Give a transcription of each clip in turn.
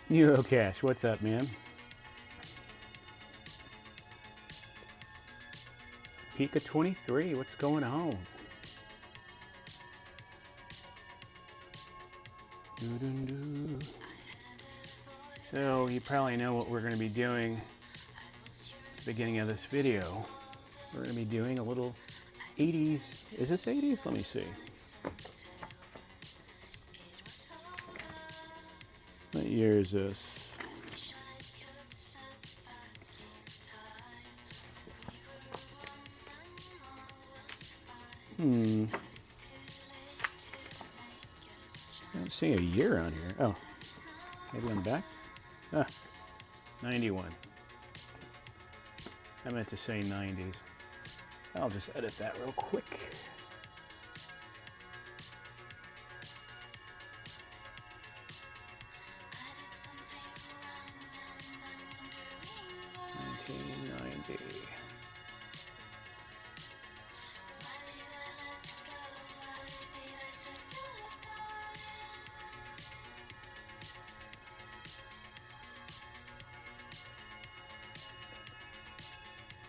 Eurocash, what's up, man? Pika 23, what's going on? Doo-doo-doo. So you probably know what we're going to be doing at the beginning of this video. We're going to be doing a little 80s. Is this 80s? Let me see. What year is this? I don't see a year on here. Oh, maybe on the back? Ah, 91. I meant to say 90s. I'll just edit that real quick.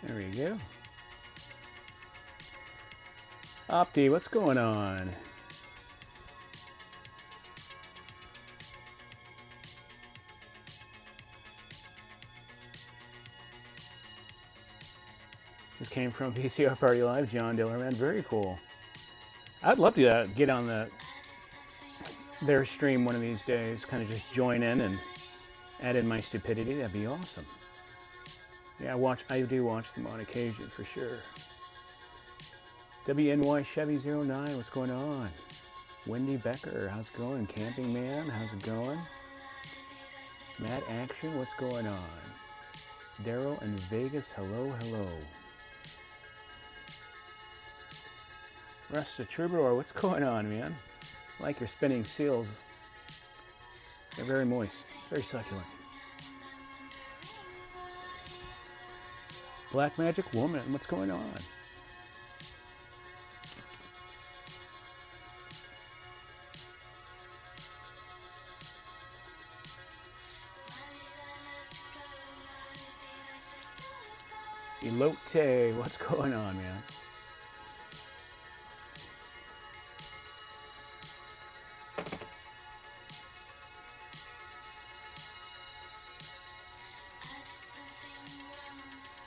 There we go. Opti, what's going on? Just came from VCR Party Live, John Dillerman. Very cool. I'd love to get on their stream one of these days. Kind of just join in and add in my stupidity. That'd be awesome. Yeah, I do watch them on occasion for sure. WNY Chevy 09, what's going on? Wendy Becker, how's it going? Camping Man, how's it going? Matt Action, what's going on? Daryl in Vegas, hello, hello. Russ the Troubadour, what's going on, man? Like your spinning seals. They're very moist, very succulent. Black Magic Woman, what's going on? Elote, what's going on, man?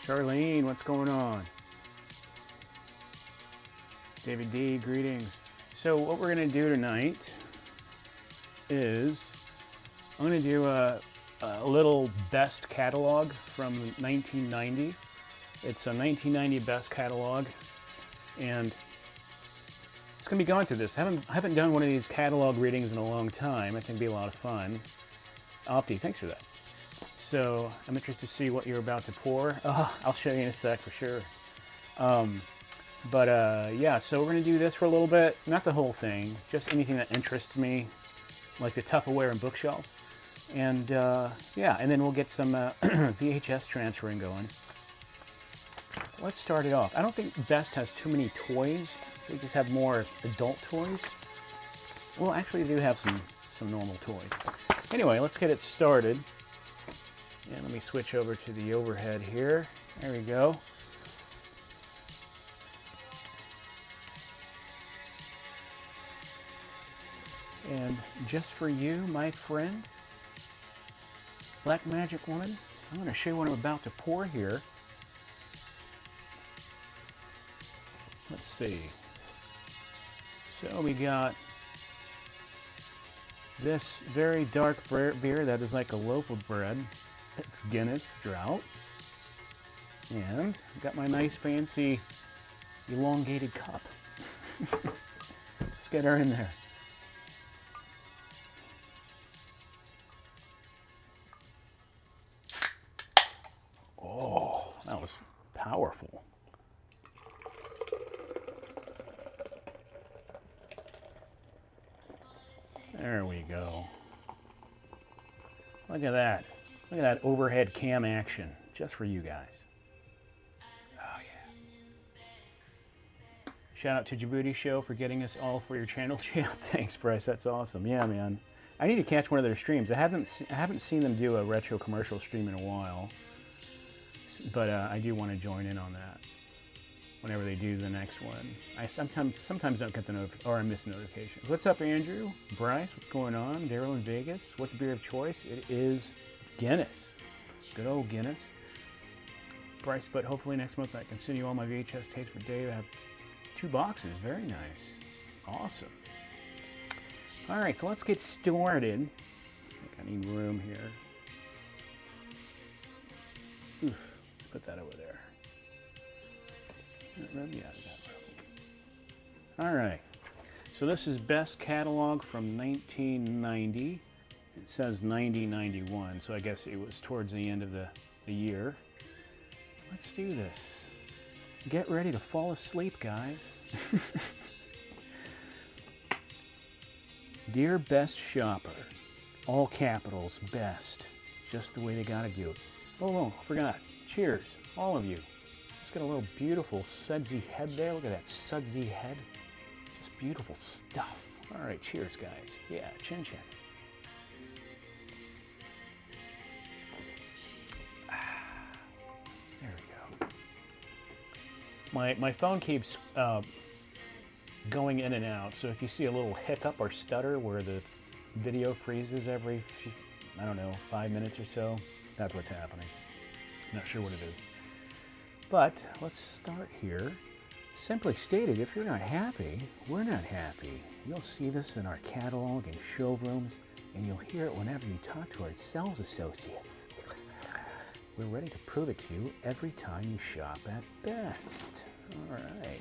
Charlene, what's going on? David D, greetings. So what we're going to do tonight is I'm going to do a little best catalog from 1990. It's a 1990 best catalog, and it's going to be going through this. I haven't done one of these catalog readings in a long time. I think it'd be a lot of fun. Opti, thanks for that. So I'm interested to see what you're about to pour. Oh, I'll show you in a sec for sure. Yeah, so we're going to do this for a little bit. Not the whole thing, just anything that interests me, like the Tupperware and bookshelves. And yeah, and then we'll get some VHS transferring going. Let's start it off. I don't think Best has too many toys. They just have more adult toys. Well, actually, they do have some normal toys. Anyway, let's get it started. And let me switch over to the overhead here. There we go. And just for you, my friend, Black Magic Woman, I'm going to show you what I'm about to pour here. Let's see. So we got this very dark beer that is like a loaf of bread. It's Guinness Drought. And I've got my nice fancy elongated cup. Let's get her in there. Oh, that was powerful. There we go. Look at that. Look at that overhead cam action, just for you guys. Oh yeah. Shout out to Djibouti Show for getting us all for your channel. Thanks, Bryce. That's awesome. Yeah, man. I need to catch one of their streams. I haven't seen them do a retro commercial stream in a while, but I do want to join in on that whenever they do the next one. I sometimes don't get the or I miss notifications. What's up, Andrew? Bryce, what's going on? Daryl in Vegas. What's the beer of choice? It is Guinness. Good old Guinness. Bryce, but hopefully next month I can send you all my VHS tapes for Dave. I have 2 boxes. Very nice. Awesome. All right, so let's get started. I think I need room here. Oof, let's put that over there. Yeah, I got room. All right, so this is Best Catalog from 1990. It says 90-91, so I guess it was towards the end of the year. Let's do this. Get ready to fall asleep, guys. Dear Best Shopper, all capitals, best, just the way they gotta do it. Oh, I forgot. Cheers, all of you. Just got a little beautiful sudsy head there. Look at that sudsy head. Just beautiful stuff. All right, cheers, guys. Yeah, chin chin. There we go. My phone keeps going in and out, so if you see a little hiccup or stutter where the video freezes every, I don't know, 5 minutes or so, that's what's happening. Not sure what it is. But let's start here. Simply stated, if you're not happy, we're not happy. You'll see this in our catalog and showrooms, and you'll hear it whenever you talk to our sales associates. We're ready to prove it to you every time you shop at Best. All right.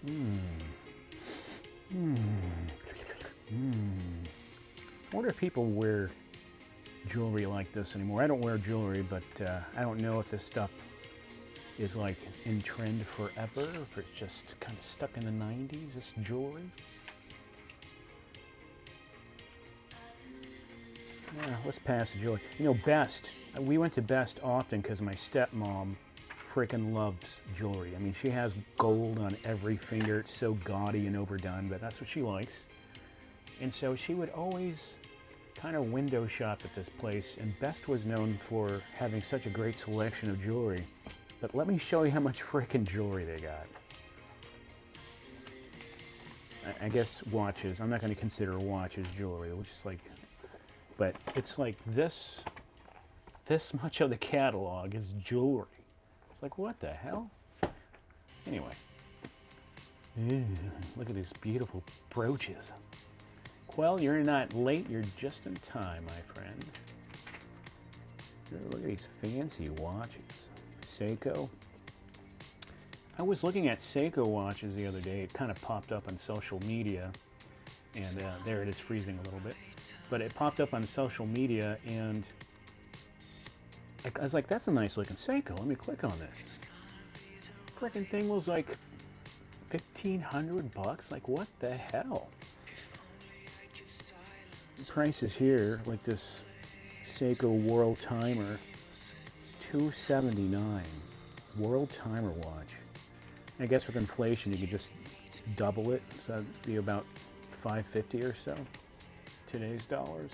I wonder if people wear jewelry like this anymore. I don't wear jewelry, but I don't know if this stuff is like in trend forever, or if it's just kind of stuck in the 90s, this jewelry. Yeah, let's pass the jewelry. You know, Best, we went to Best often because my stepmom freaking loves jewelry. I mean, she has gold on every finger. It's so gaudy and overdone, but that's what she likes. And so she would always kind of window shop at this place, and Best was known for having such a great selection of jewelry. But let me show you how much freaking jewelry they got. I guess watches. I'm not going to consider watches jewelry, which is like, but it's like this much of the catalog is jewelry. It's like, what the hell? Anyway. Look at these beautiful brooches. Well, you're not late, you're just in time, my friend. Look at these fancy watches. Seiko. I was looking at Seiko watches the other day. It kind of popped up on social media. And there it is, freezing a little bit. But it popped up on social media, and I was like, that's a nice looking Seiko. Let me click on this. Freaking thing was like $1,500. Like, what the hell? The price is here, like this Seiko World Timer. It's $279. World Timer watch. I guess with inflation, you could just double it. So that'd be about $550 or so. Today's dollars.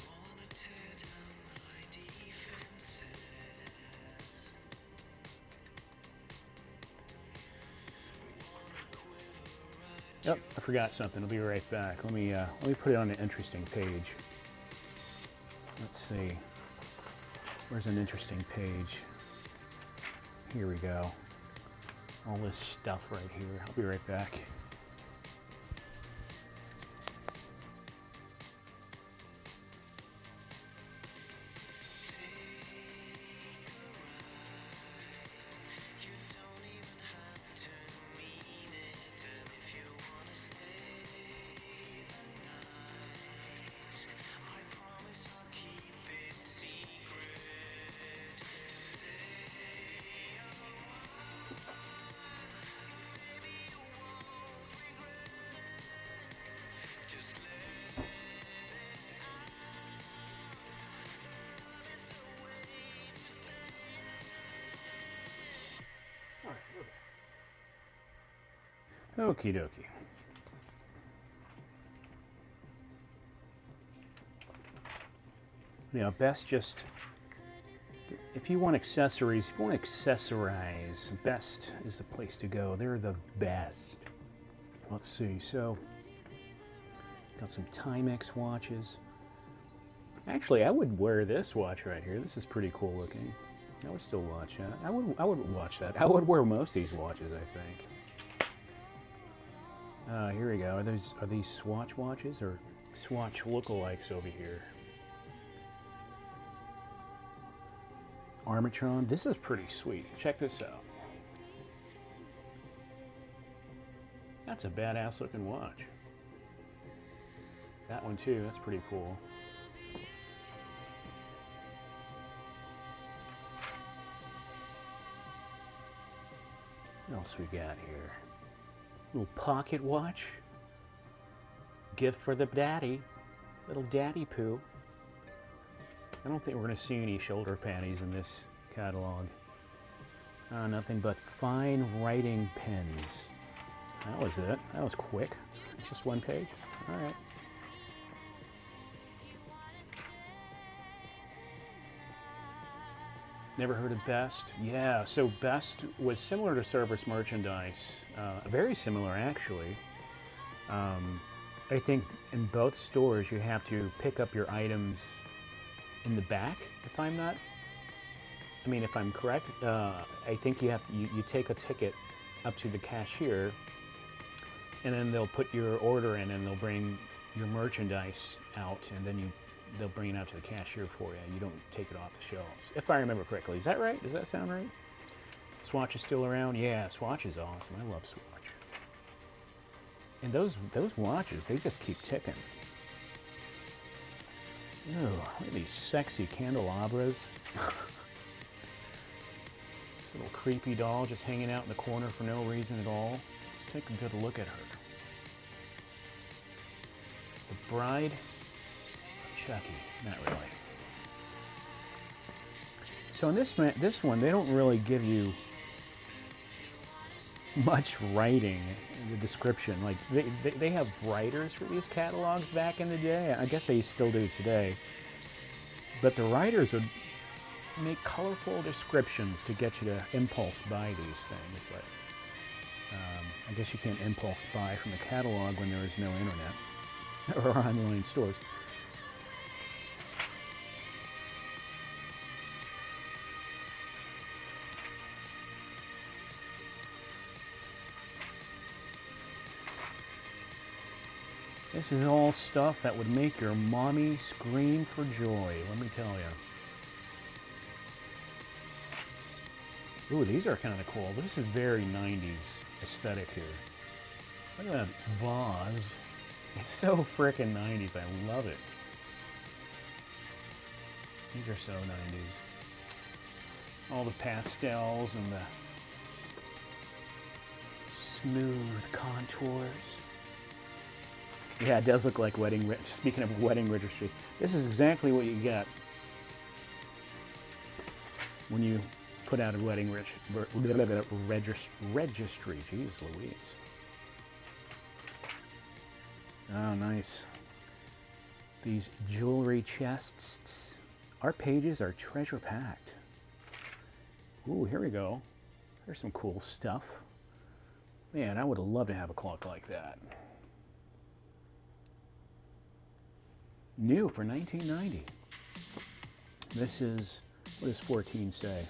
Yep, I forgot something. I'll be right back. Let me put it on an interesting page. Let's see. Where's an interesting page? Here we go. All this stuff right here. I'll be right back. Okie dokie. You know, best just, if you want accessories, if you want to accessorize, Best is the place to go. They're the best. Let's see, so, got some Timex watches. Actually, I would wear this watch right here. This is pretty cool looking. I would still watch that. I would watch that. I would wear most of these watches, I think. Here we go. Are these Swatch watches or Swatch lookalikes over here? Armatron. This is pretty sweet. Check this out. That's a badass looking watch. That one too. That's pretty cool. What else we got here? Little pocket watch. Gift for the daddy. Little daddy poo. I don't think we're going to see any shoulder panties in this catalog. Nothing but fine writing pens. That was it. That was quick. It's just one page. All right. Never heard of Best? Yeah, so Best was similar to Service Merchandise. Very similar, actually. I think in both stores you have to pick up your items in the back, if I'm correct. I think you have to, you take a ticket up to the cashier, and then they'll put your order in and they'll bring your merchandise out, and then they'll bring it out to the cashier for you. You don't take it off the shelves, if I remember correctly. Is that right? Does that sound right? Swatch is still around? Yeah, Swatch is awesome. I love Swatch. And those watches, they just keep ticking. Ew, look at these sexy candelabras. This little creepy doll just hanging out in the corner for no reason at all. Let's take a good look at her. The Bride of Chucky. Not really. So in this one, they don't really give you much writing in the description. Like they have writers for these catalogs back in the day. I guess they still do today. But the writers would make colorful descriptions to get you to impulse buy these things. But I guess you can't impulse buy from the catalog when there is no internet or online stores. This is all stuff that would make your mommy scream for joy, let me tell you. Ooh, these are kind of cool. This is very 90s aesthetic here. Look at that vase. It's so frickin' 90s. I love it. These are so 90s. All the pastels and the smooth contours. Yeah, it does look like wedding. Speaking of wedding registry, this is exactly what you get when you put out a wedding registry. Jeez Louise. Oh, nice. These jewelry chests. Our pages are treasure packed. Ooh, here we go. There's some cool stuff. Man, I would love to have a clock like that. New for 1990. This is, what does 14 say?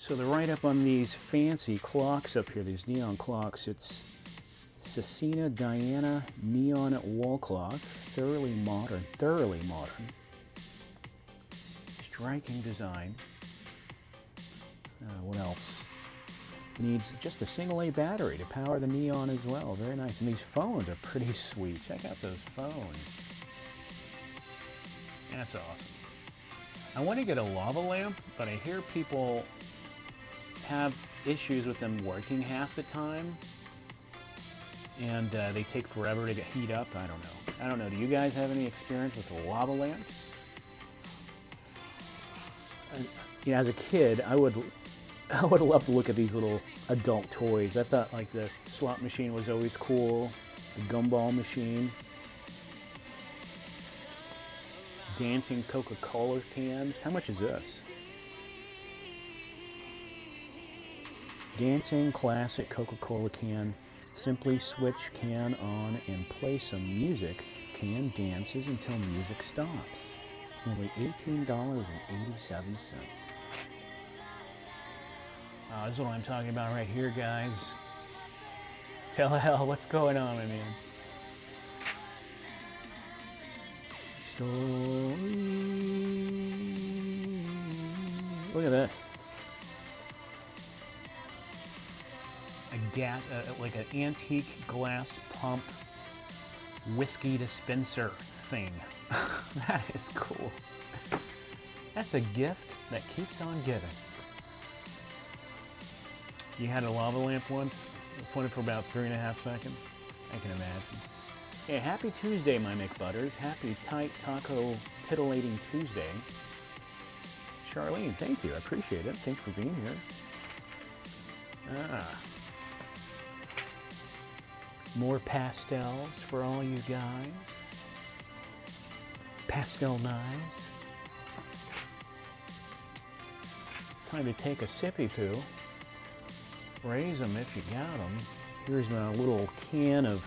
So the write-up on these fancy clocks up here, these neon clocks, it's Cecina Diana neon wall clock, thoroughly modern, striking design. What else? Needs just a single A battery to power the neon as well. Very nice. And these phones are pretty sweet. Check out those phones. That's awesome. I want to get a lava lamp, but I hear people have issues with them working half the time. And they take forever to get heat up. I don't know. Do you guys have any experience with the lava lamps? You know, as a kid, I would I would love to look at these little adult toys. I thought like the slot machine was always cool. The gumball machine. Dancing Coca-Cola cans. How much is this? Dancing classic Coca-Cola can. Simply switch can on and play some music. Can dances until music stops. Only $18.87. This is what I'm talking about right here, guys. Tell hell what's going on, my man. Story. Look at this. Like an antique glass pump whiskey dispenser thing. That is cool. That's a gift that keeps on giving. You had a lava lamp once, pointed for about 3.5 seconds. I can imagine. Hey, happy Tuesday, my McButters. Happy tight taco titillating Tuesday. Charlene, thank you. I appreciate it. Thanks for being here. More pastels for all you guys. Pastel knives. Time to take a sippy poo. Raise them if you got them. Here's my little can of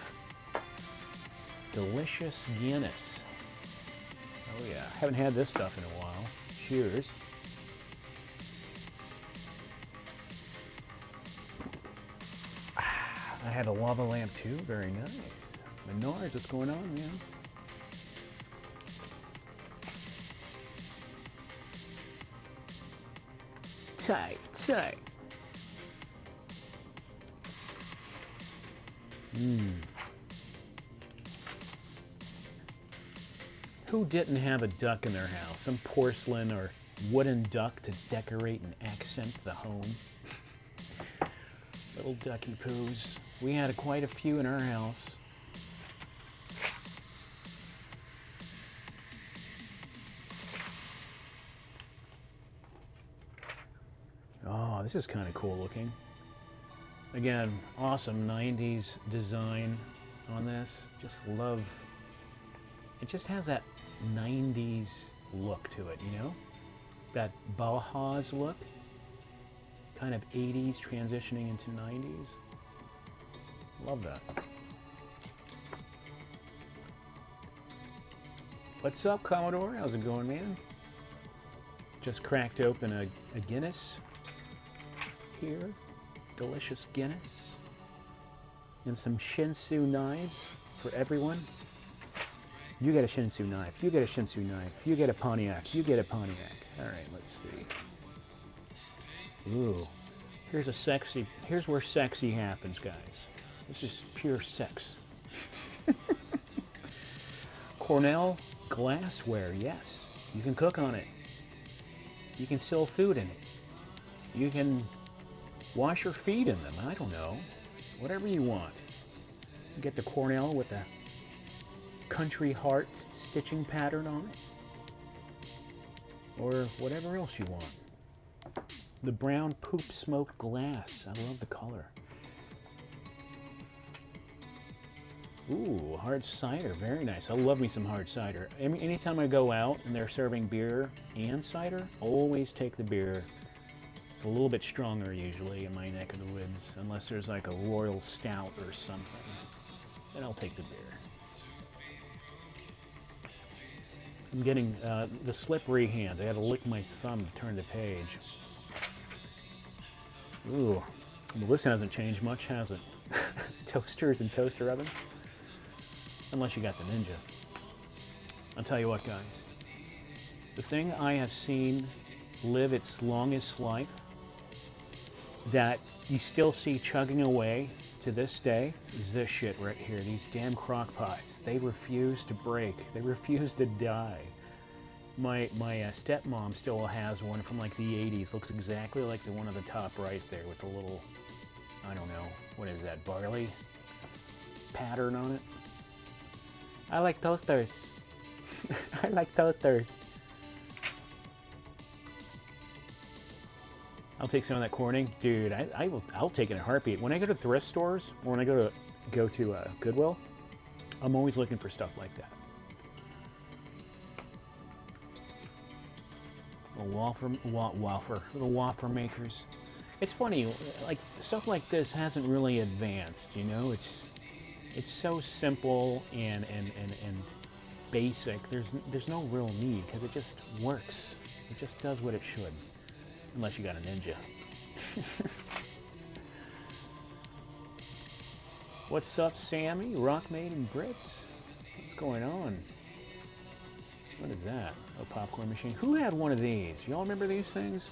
delicious Guinness. Oh yeah, haven't had this stuff in a while. Cheers. I had a lava lamp too, very nice. Menards, what's going on, man? Tight, tight. Who didn't have a duck in their house? Some porcelain or wooden duck to decorate and accent the home. Little ducky poos. We had quite a few in our house. Oh, this is kind of cool looking. Again, awesome 90s design on this. Just love, it just has that 90s look to it, you know? That Bauhaus look. Kind of 80s transitioning into 90s. Love that. What's up, Commodore? How's it going, man? Just cracked open a Guinness here. Delicious Guinness. And some Shinsu knives for everyone. You get a Shinsu knife. You get a Shinsu knife. You get a Pontiac. You get a Pontiac. All right, let's see. Ooh, here's where sexy happens, guys. This is pure sex. Cornell glassware, yes. You can cook on it. You can sell food in it. You can wash your feet in them, I don't know. Whatever you want. You get the Cornell with the country heart stitching pattern on it. Or whatever else you want. The brown poop smoked glass. I love the color. Ooh, hard cider. Very nice. I love me some hard cider. Anytime I go out and they're serving beer and cider, always take the beer. It's a little bit stronger usually in my neck of the woods, unless there's like a royal stout or something. Then I'll take the beer. I'm getting the slippery hands. I had to lick my thumb to turn the page. Ooh, well, this hasn't changed much, has it? Toasters and toaster ovens? Unless you got the Ninja. I'll tell you what, guys. The thing I have seen live its longest life that you still see chugging away to this day is this shit right here. These damn crock pots. They refuse to break. They refuse to die. My stepmom still has one from like the 80s. Looks exactly like the one on the top right there with the little, I don't know, what is that, barley pattern on it? I like toasters. I like toasters. I'll take some of that Corning. Dude, I'll take it in a heartbeat. When I go to thrift stores, or when I go to Goodwill, I'm always looking for stuff like that. The wafer makers. It's funny, like stuff like this hasn't really advanced, you know. It's so simple and basic. There's no real need because it just works. It just does what it should, unless you got a Ninja. What's up, Sammy? Rock Made in Brits? What's going on? What is that? A popcorn machine? Who had one of these? Y'all remember these things?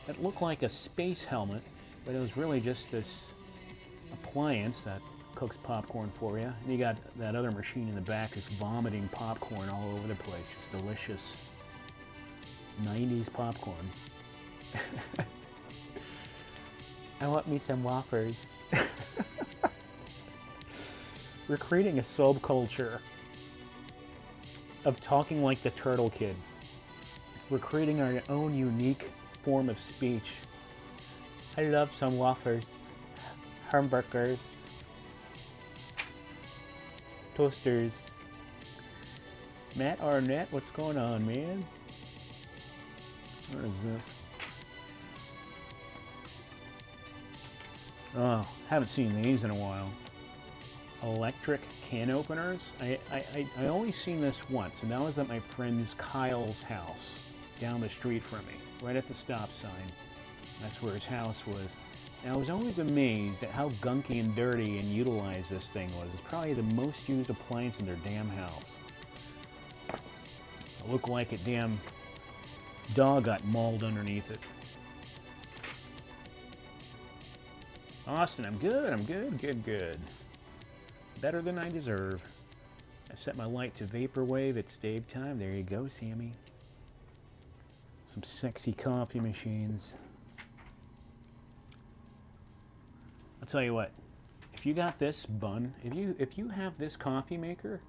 It looked like a space helmet, but it was really just this appliance that cooks popcorn for you. And you got that other machine in the back just vomiting popcorn all over the place. Just delicious 90s popcorn. I want me some wafers. We're creating a subculture of talking like the Turtle Kid. We're creating our own unique form of speech. I love some wafers, hamburgers, toasters. Matt Arnett, what's going on, man? What is this? Oh, haven't seen these in a while. Electric can openers. I only seen this once, and that was at my friend's Kyle's house down the street from me, right at the stop sign. That's where his house was. And I was always amazed at how gunky and dirty and utilized this thing was. It's probably the most used appliance in their damn house. It looked like a damn dog got mauled underneath it. Austin, I'm good. Better than I deserve. I set my light to vaporwave. It's Dave time. There you go, Sammy. Some sexy coffee machines. I'll tell you what. If you got this bun, if you have this coffee maker,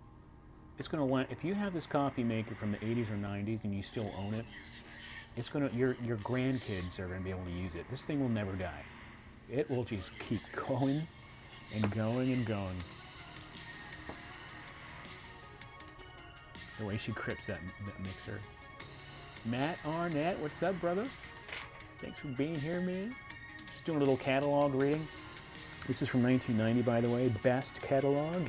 it's gonna. If you have this coffee maker from the 80s or 90s and you still own it, it's gonna. Your grandkids are gonna be able to use it. This thing will never die. It will just keep going and going and going. The way she crips that mixer. Matt Arnett, what's up, brother? Thanks for being here, man. Just doing a little catalog reading. This is from 1990, by the way. Best catalog.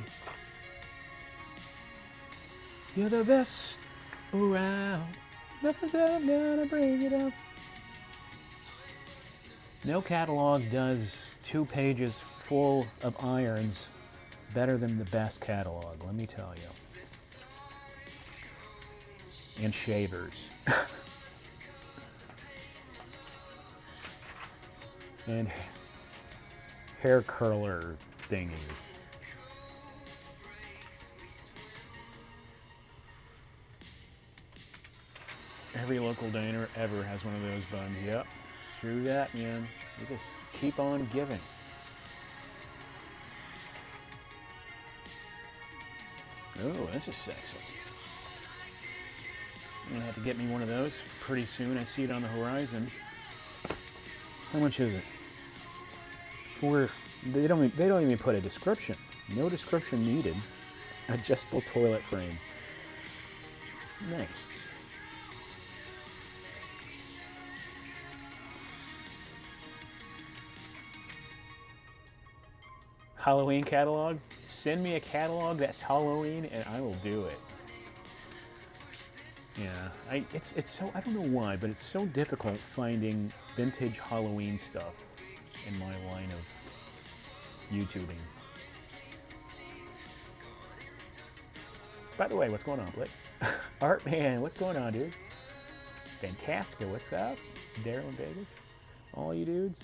You're the best around. Nothing's ever gonna bring it up. No catalog does 2 pages full of irons better than the best catalog, let me tell you. And shavers. And hair curler thingies. Every local diner ever has one of those buns. Yep. True that, man. You just keep on giving. Oh, this is sexy. I'm gonna have to get me one of those pretty soon. I see it on the horizon. How much is it? They don't even put a description. No description needed. Adjustable toilet frame. Nice. Halloween catalog? Send me a catalog that's Halloween and I will do it. Yeah, it's so, I don't know why, but it's so difficult finding vintage Halloween stuff in my line of YouTubing. By the way, what's going on, Blake? Art Man, what's going on, dude? Fantastica, what's up? Daryl in Vegas? All you dudes?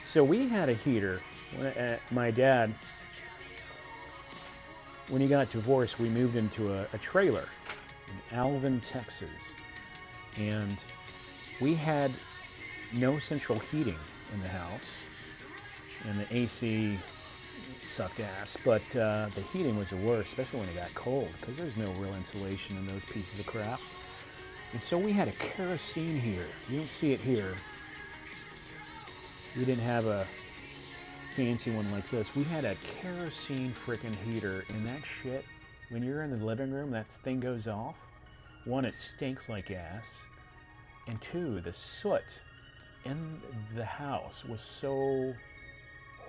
So we had a heater. My dad, when he got divorced, we moved into a trailer in Alvin, Texas. And we had no central heating in the house. And the AC sucked ass. But the heating was the worst, especially when it got cold, because there's no real insulation in those pieces of crap. And so we had a kerosene heater. You don't see it here. We didn't have a fancy one like this. We had a kerosene frickin' heater, and that shit, when you're in the living room, that thing goes off. One, it stinks like ass, and two, the soot in the house was so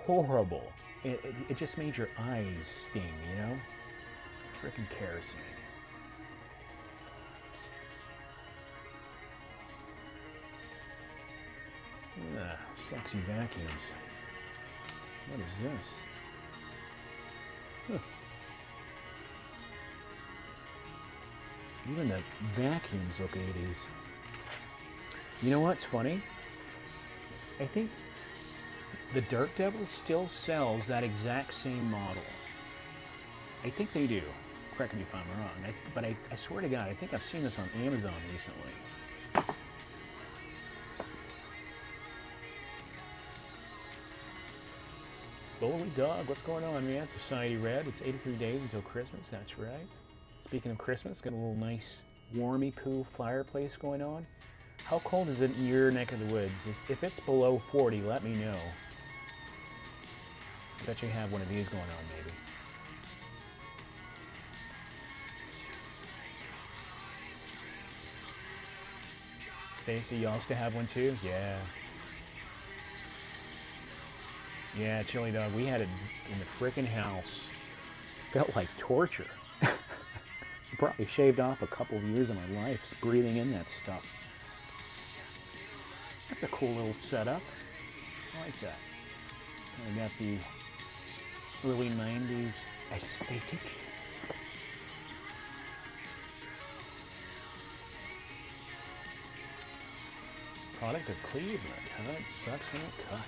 horrible. It just made your eyes sting, you know? Frickin' kerosene. Ugh, sexy vacuums. What is this? Huh. Even the vacuums look 80s. You know what's funny? I think the Dirt Devil still sells that exact same model. I think they do. Correct me if I'm wrong. But I swear to God, I think I've seen this on Amazon recently. Holy dog, what's going on, man? Society Red. It's 83 days until Christmas. That's right. Speaking of Christmas, got a little nice warmy poo fireplace going on. How cold is it in your neck of the woods? If it's below 40, let me know. I bet you have one of these going on, maybe. Stacy, y'all still have one too? Yeah. Yeah, Chili Dog, we had it in the frickin' house. Felt like torture. Probably shaved off a couple of years of my life breathing in that stuff. That's a cool little setup. I like that. I got the early 90s aesthetic. Product of Cleveland. Huh? It sucks and it cuts.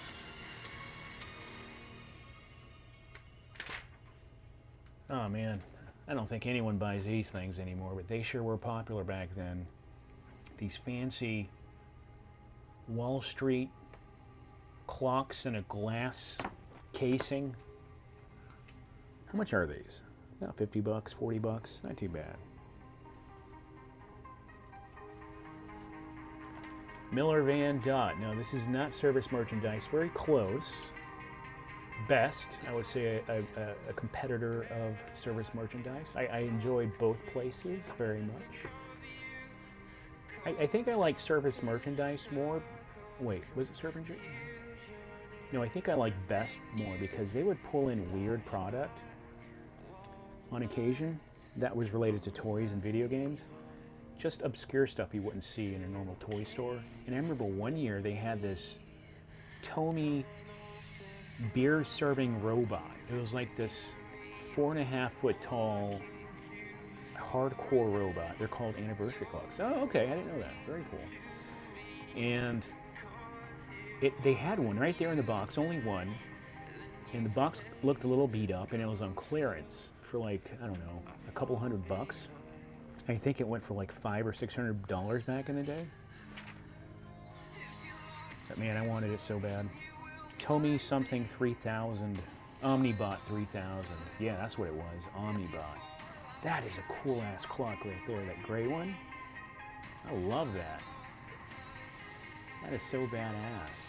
Oh man, I don't think anyone buys these things anymore, but they sure were popular back then. These fancy Wall Street clocks in a glass casing. How much are these? About 50 bucks, 40 bucks, not too bad. Miller Van Dot. No, this is not service merchandise. Very close. Best, I would say, a competitor of service merchandise. I enjoy both places very much. I think I like service merchandise more. Wait, was it service merchandise? No, I think I like Best more because they would pull in weird product on occasion that was related to toys and video games. Just obscure stuff you wouldn't see in a normal toy store. And I remember one year they had this Tony beer serving robot. It was like this 4.5 foot tall hardcore robot. They're called anniversary clocks. Oh, okay, I didn't know that. Very cool. And they had one right there in the box, only one. And the box looked a little beat up, and it was on clearance for like, I don't know, a couple $100 bucks. I think it went for like $500 or $600 back in the day. But man, I wanted it so bad. Tomy something 3000, Omnibot 3000. Yeah, that's what it was, Omnibot. That is a cool ass clock right there, that gray one. I love that. That is so badass.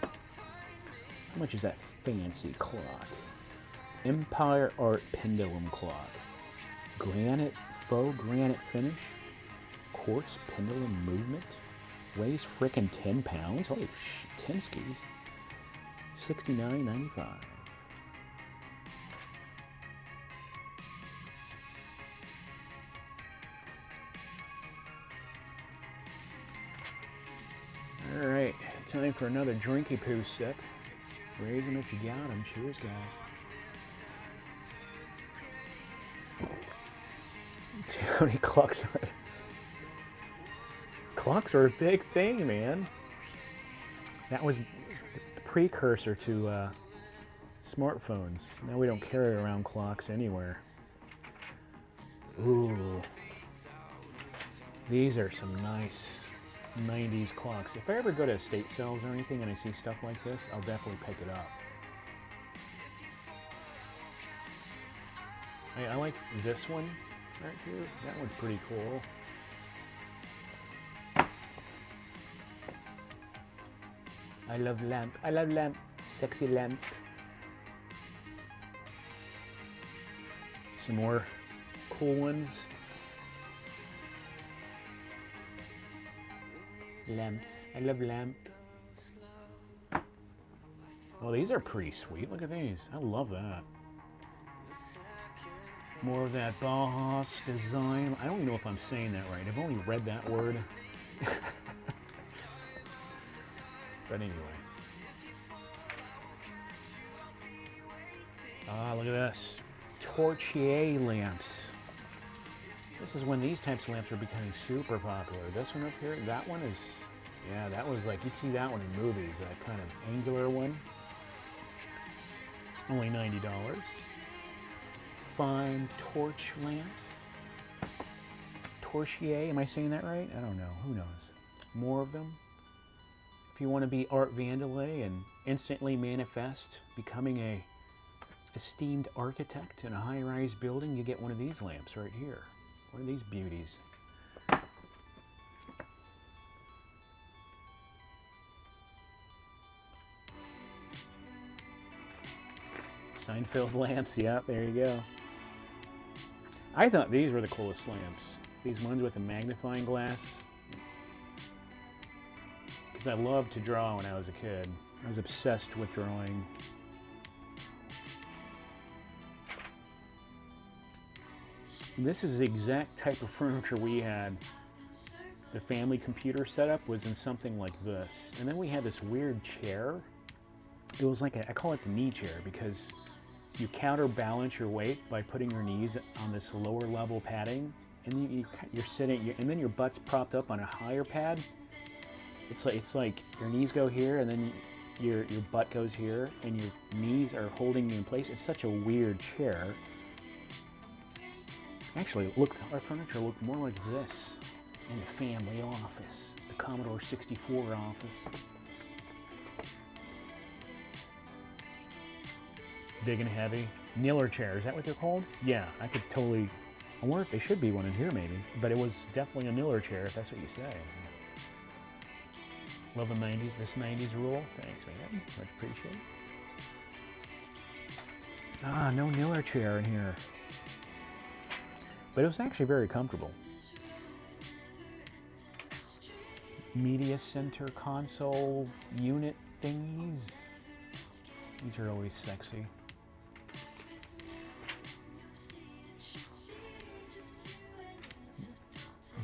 How much is that fancy clock? Empire Art Pendulum Clock. Granite, faux granite finish. Quartz pendulum movement. Weighs frickin' 10 pounds. Holy shit, 10 skis. $69.95. All right, time for another drinky poo sip. Raise them if you got them. Cheers, guys. Tony clocks. Clocks are a big thing, man. That was the precursor to smartphones. Now we don't carry around clocks anywhere. Ooh. These are some nice 90s clocks. If I ever go to estate sales or anything and I see stuff like this, I'll definitely pick it up. I like this one right here. That one's pretty cool. I love lamp. I love lamp. Sexy lamp. Some more cool ones. Lamps. I love lamp. Well, these are pretty sweet. Look at these. I love that. More of that Bauhaus design. I don't even know if I'm saying that right. I've only read that word. But anyway. Ah, look at this. Torchier lamps. This is when these types of lamps are becoming super popular. This one up here, that one is, yeah, that was like, you see that one in movies, that kind of angular one. Only $90. Fine torch lamps. Torchier, am I saying that right? I don't know, who knows. More of them. If you want to be Art Vandelay and instantly manifest becoming a esteemed architect in a high-rise building, you get one of these lamps right here. One of these beauties. Seinfeld lamps, yeah, there you go. I thought these were the coolest lamps. These ones with the magnifying glass. Because I loved to draw when I was a kid. I was obsessed with drawing. This is the exact type of furniture we had. The family computer setup was in something like this. And then we had this weird chair. It was like I call it the knee chair because you counterbalance your weight by putting your knees on this lower level padding. And you're sitting, and then your butt's propped up on a higher pad. It's like your knees go here and then your butt goes here and your knees are holding you in place. It's such a weird chair. Actually, our furniture looked more like this in the family office, the Commodore 64 office. Big and heavy. Niller chair, is that what they're called? Yeah, I could totally, I wonder if there should be one in here maybe, but it was definitely a Niller chair if that's what you say. Love the 90s, this 90s rule. Thanks, man, much appreciated. Ah, no Niller chair in here. But it was actually very comfortable. Media center console unit thingies. These are always sexy.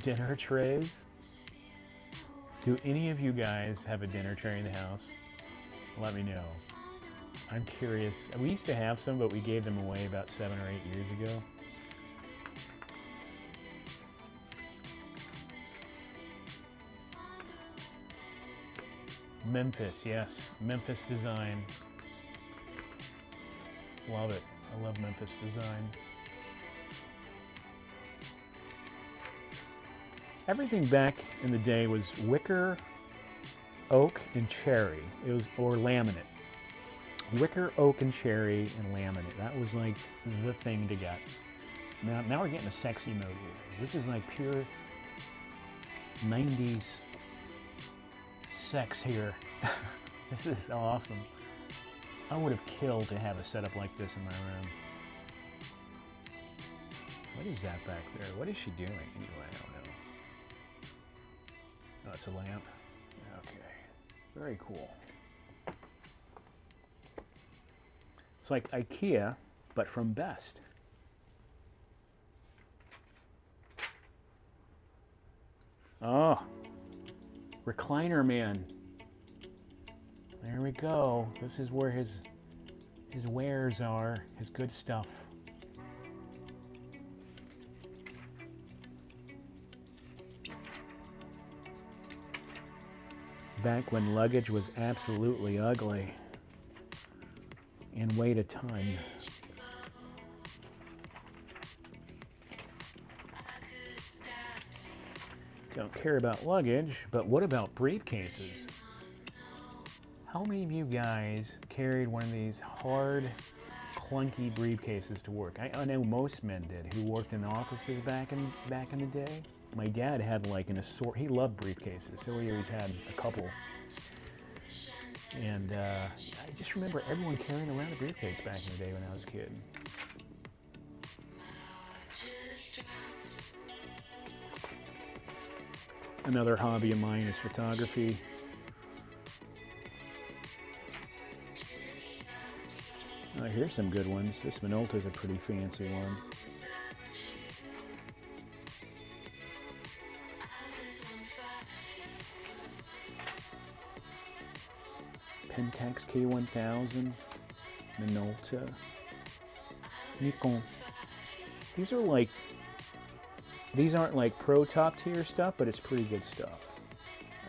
Dinner trays. Do any of you guys have a dinner tray in the house? Let me know. I'm curious. We used to have some, but we gave them away about 7 or 8 years ago. Memphis, yes. Memphis design. Love it. I love Memphis design. Everything back in the day was wicker, oak, and cherry. It was, or laminate. Wicker, oak, and cherry, and laminate. That was like the thing to get. Now we're getting a sexy mode here. This is like pure 90s sex here. This is awesome. I would have killed to have a setup like this in my room. What is that back there? What is she doing? Anyway, I don't know. Oh, it's a lamp. Okay. Very cool. It's like IKEA, but from Best. Oh, recliner man. There we go. This is where his wares are, his good stuff. Back when Luggage was absolutely ugly and weighed a ton. Don't care about luggage, but what about briefcases? How many of you guys carried one of these hard, clunky briefcases to work? I know most men did who worked in offices back in the day. My dad had like an assortment. He loved briefcases, so he always had a couple. And I just remember everyone carrying around a briefcase back in the day when I was a kid. Another hobby of mine is photography. Here's some good ones. This Minolta's a pretty fancy one. Pentax K1000, Minolta, Nikon. These are like, these aren't like pro top tier stuff, but it's pretty good stuff.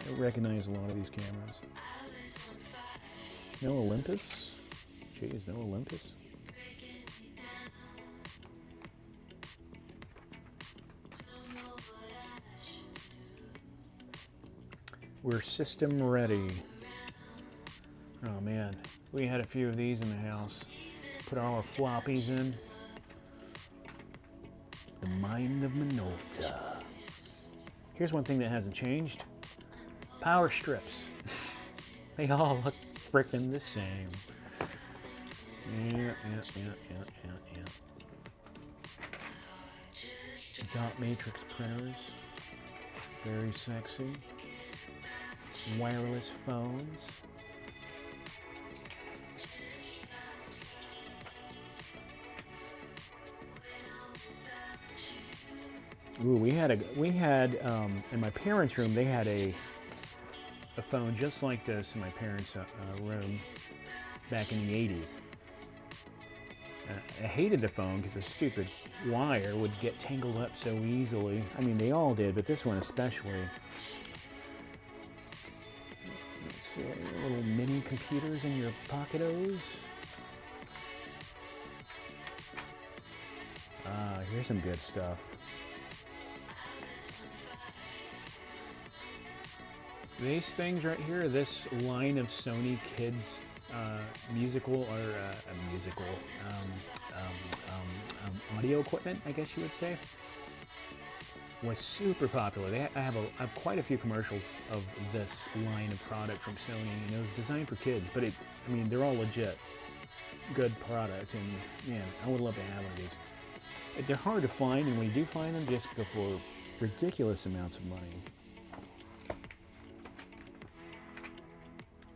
I recognize a lot of these cameras. No Olympus. Geez, no Olympus. We're system ready. Oh man, we had a few of these in the house. Put all our floppies in. The mind of Minolta. Here's one thing that hasn't changed. Power strips. They all look frickin' the same. Yeah. Dot matrix printers. Very sexy. Wireless phones. Ooh, we had in my parents' room, they had a phone just like this in my parents' room back in the 80s. I hated the phone because the stupid wire would get tangled up so easily. I mean, they all did, but this one especially. Let's see, little mini computers in your pocketos. Here's some good stuff. These things right here, this line of Sony Kids musical audio equipment, I guess you would say, was super popular. I have quite a few commercials of this line of product from Sony, and it was designed for kids, but I mean, they're all legit good product, and man, I would love to have one of these. They're hard to find, and when you do find them, just go for ridiculous amounts of money.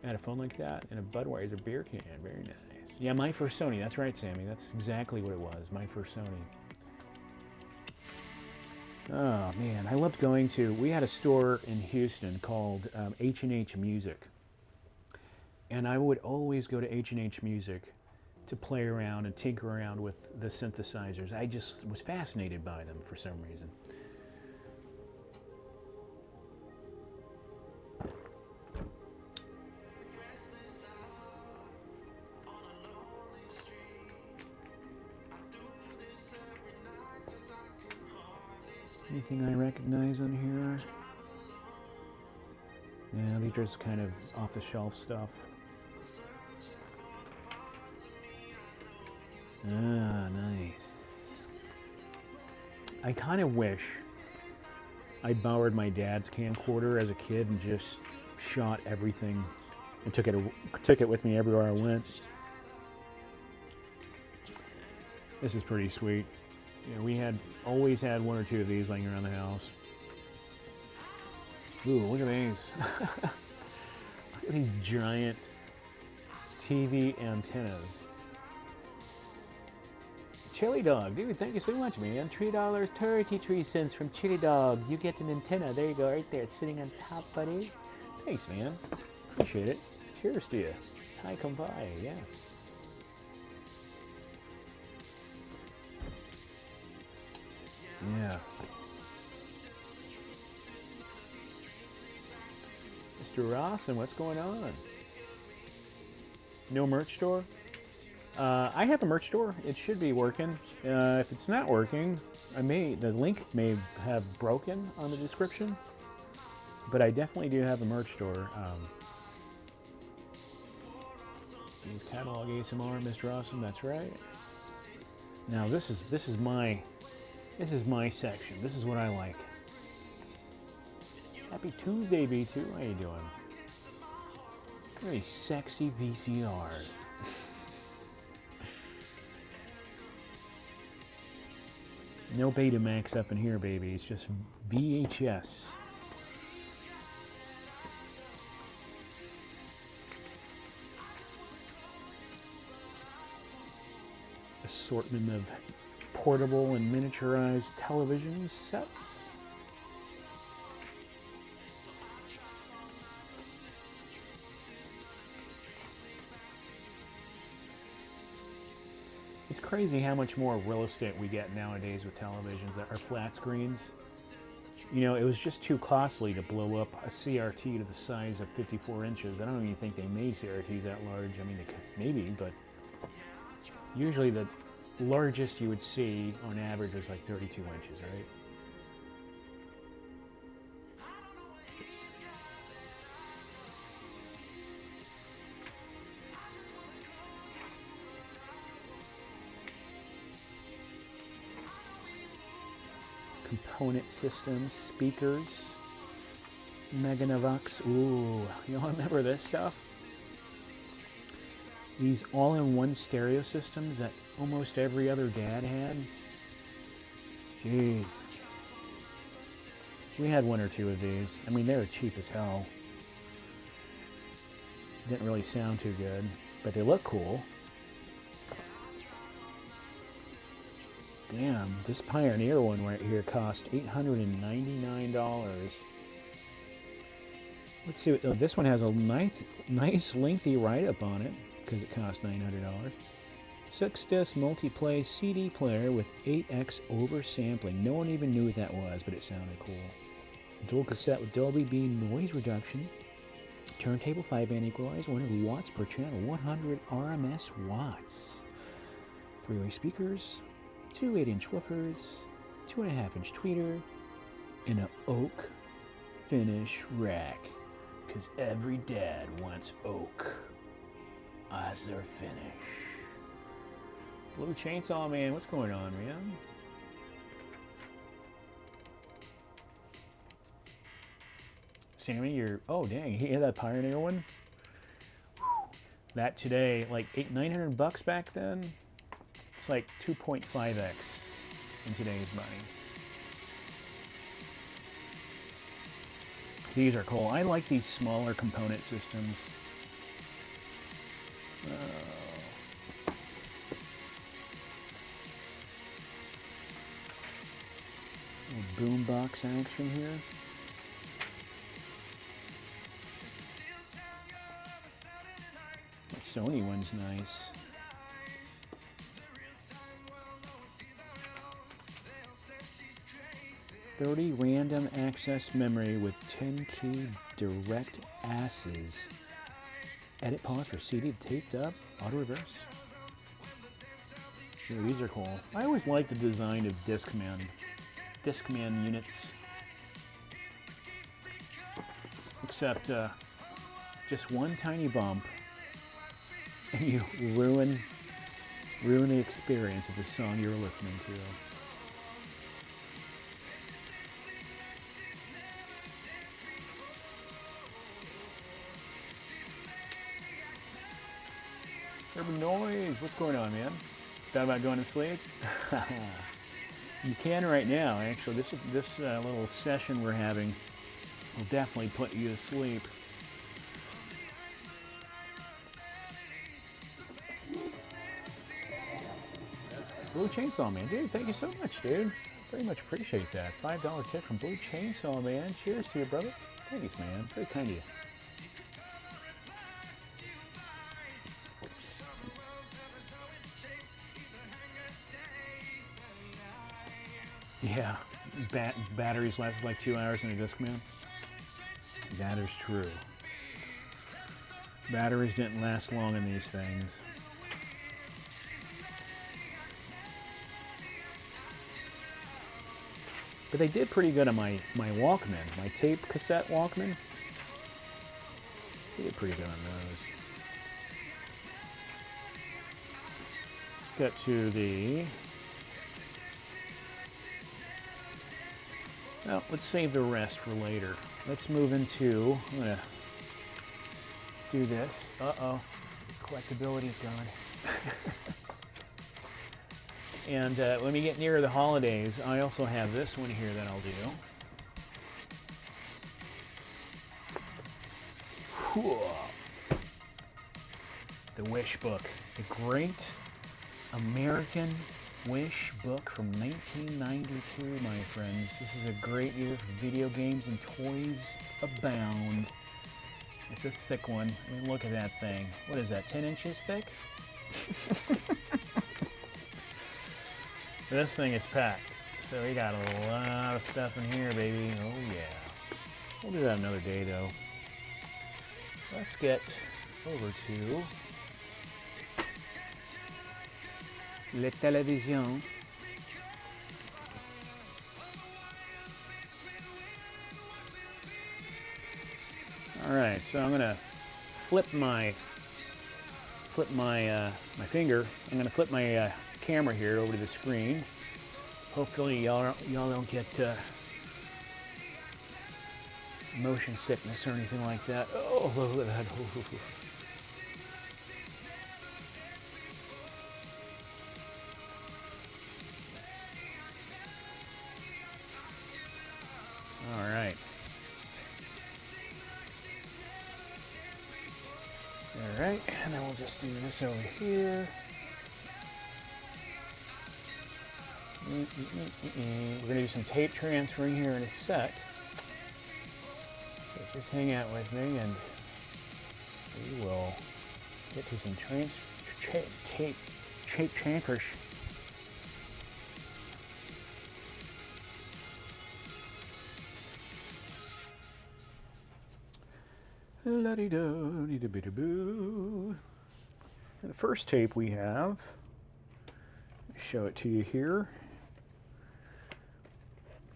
I had a phone like that and a Budweiser beer can. Very nice. Yeah, my first Sony. That's right, Sammy. That's exactly what it was. My first Sony. Oh, man. I loved going to... We had a store in Houston called H&H Music. And I would always go to H&H Music to play around and tinker around with the synthesizers. I just was fascinated by them for some reason. Anything I recognize on here? Yeah, these are just kind of off-the-shelf stuff. Ah, nice. I kind of wish I borrowed my dad's camcorder as a kid and just shot everything and took it with me everywhere I went. This is pretty sweet. You know, we always had one or two of these laying around the house. Ooh, look at these. Look at these giant TV antennas. Chili Dog, dude, thank you so much, man. $3.33 from Chili Dog. You get an antenna. There you go, right there. It's sitting on top, buddy. Thanks, man. Appreciate it. Cheers to you. Hi, come by, yeah. Yeah. Mr. Rawson, what's going on? No merch store? I have a merch store. It should be working. If it's not working, the link may have broken on the description, but I definitely do have a merch store. Catalogue ASMR, Mr. Awesome, that's right. Now this is my section. This is what I like. Happy Tuesday, B2. How you doing? Very sexy VCRs. No Betamax up in here, baby. It's just VHS. Assortment of portable and miniaturized television sets. It's crazy how much more real estate we get nowadays with televisions that are flat screens. You know, it was just too costly to blow up a CRT to the size of 54 inches. I don't even think they made CRTs that large. I mean, they could, maybe, but usually the largest you would see on average was like 32 inches, right? Component systems, speakers, Meganavox. Ooh, you all remember this stuff? These all-in-one stereo systems that almost every other dad had. Jeez. We had one or two of these. I mean, they were cheap as hell. Didn't really sound too good, but they look cool. Damn, this Pioneer one right here cost $899. Let's see, oh, this one has a nice lengthy write-up on it, because it costs $900. 6-disc multi-play CD player with 8x oversampling. No one even knew what that was, but it sounded cool. Dual cassette with Dolby Beam noise reduction. Turntable 5-band equalizer, 100 watts per channel, 100 RMS watts. 3-way speakers. 2 8-inch woofers, 2.5-inch tweeter, and an oak finish rack. Because every dad wants oak as their finish. Blue Chainsaw Man, what's going on, man? Sammy, you're... Oh, dang, you hear that Pioneer one? That today, like $900 back then? It's like 2.5x in today's money. These are cool. I like these smaller component systems. Boombox action here. The Sony one's nice. 30 random access memory with 10 key direct asses. Edit pause for CD taped up, auto reverse. Sure, these are cool. I always like the design of Discman units. Except just one tiny bump and you ruin the experience of the song you're listening to. Urban Noise, what's going on, man? Thought about going to sleep? You can right now, actually. This little session we're having will definitely put you to sleep. Blue Chainsaw Man, dude, thank you so much, dude. Very much appreciate that. $5 tip from Blue Chainsaw Man. Cheers to you, brother. Thanks, man. Very kind of you. Yeah, batteries last like 2 hours in a Discman. That is true. Batteries didn't last long in these things. But they did pretty good on my Walkman, my tape cassette Walkman. They did pretty good on those. Let's get to the... Well, let's save the rest for later. Let's move into, I'm going to do this. Uh-oh, collectability's gone. And when we get near the holidays, I also have this one here that I'll do. The Wish book. The Great American Wish book from 1992, my friends. This is a great year for video games and toys abound. It's a thick one. I mean, look at that thing. What is that, 10 inches thick? This thing is packed. So we got a lot of stuff in here, baby. Oh yeah. We'll do that another day though. Let's get over to la télévision. All right, so I'm gonna flip my finger. I'm gonna flip my camera here over to the screen. Hopefully y'all don't get motion sickness or anything like that. Oh, look at that. All right. All right, and then we'll just do this over here. We're going to do some tape transferring here in a sec. So just hang out with me and we will get to some tape transfers. La-dee-do-dee-da-bee-da-boo. And the first tape we have, show it to you here,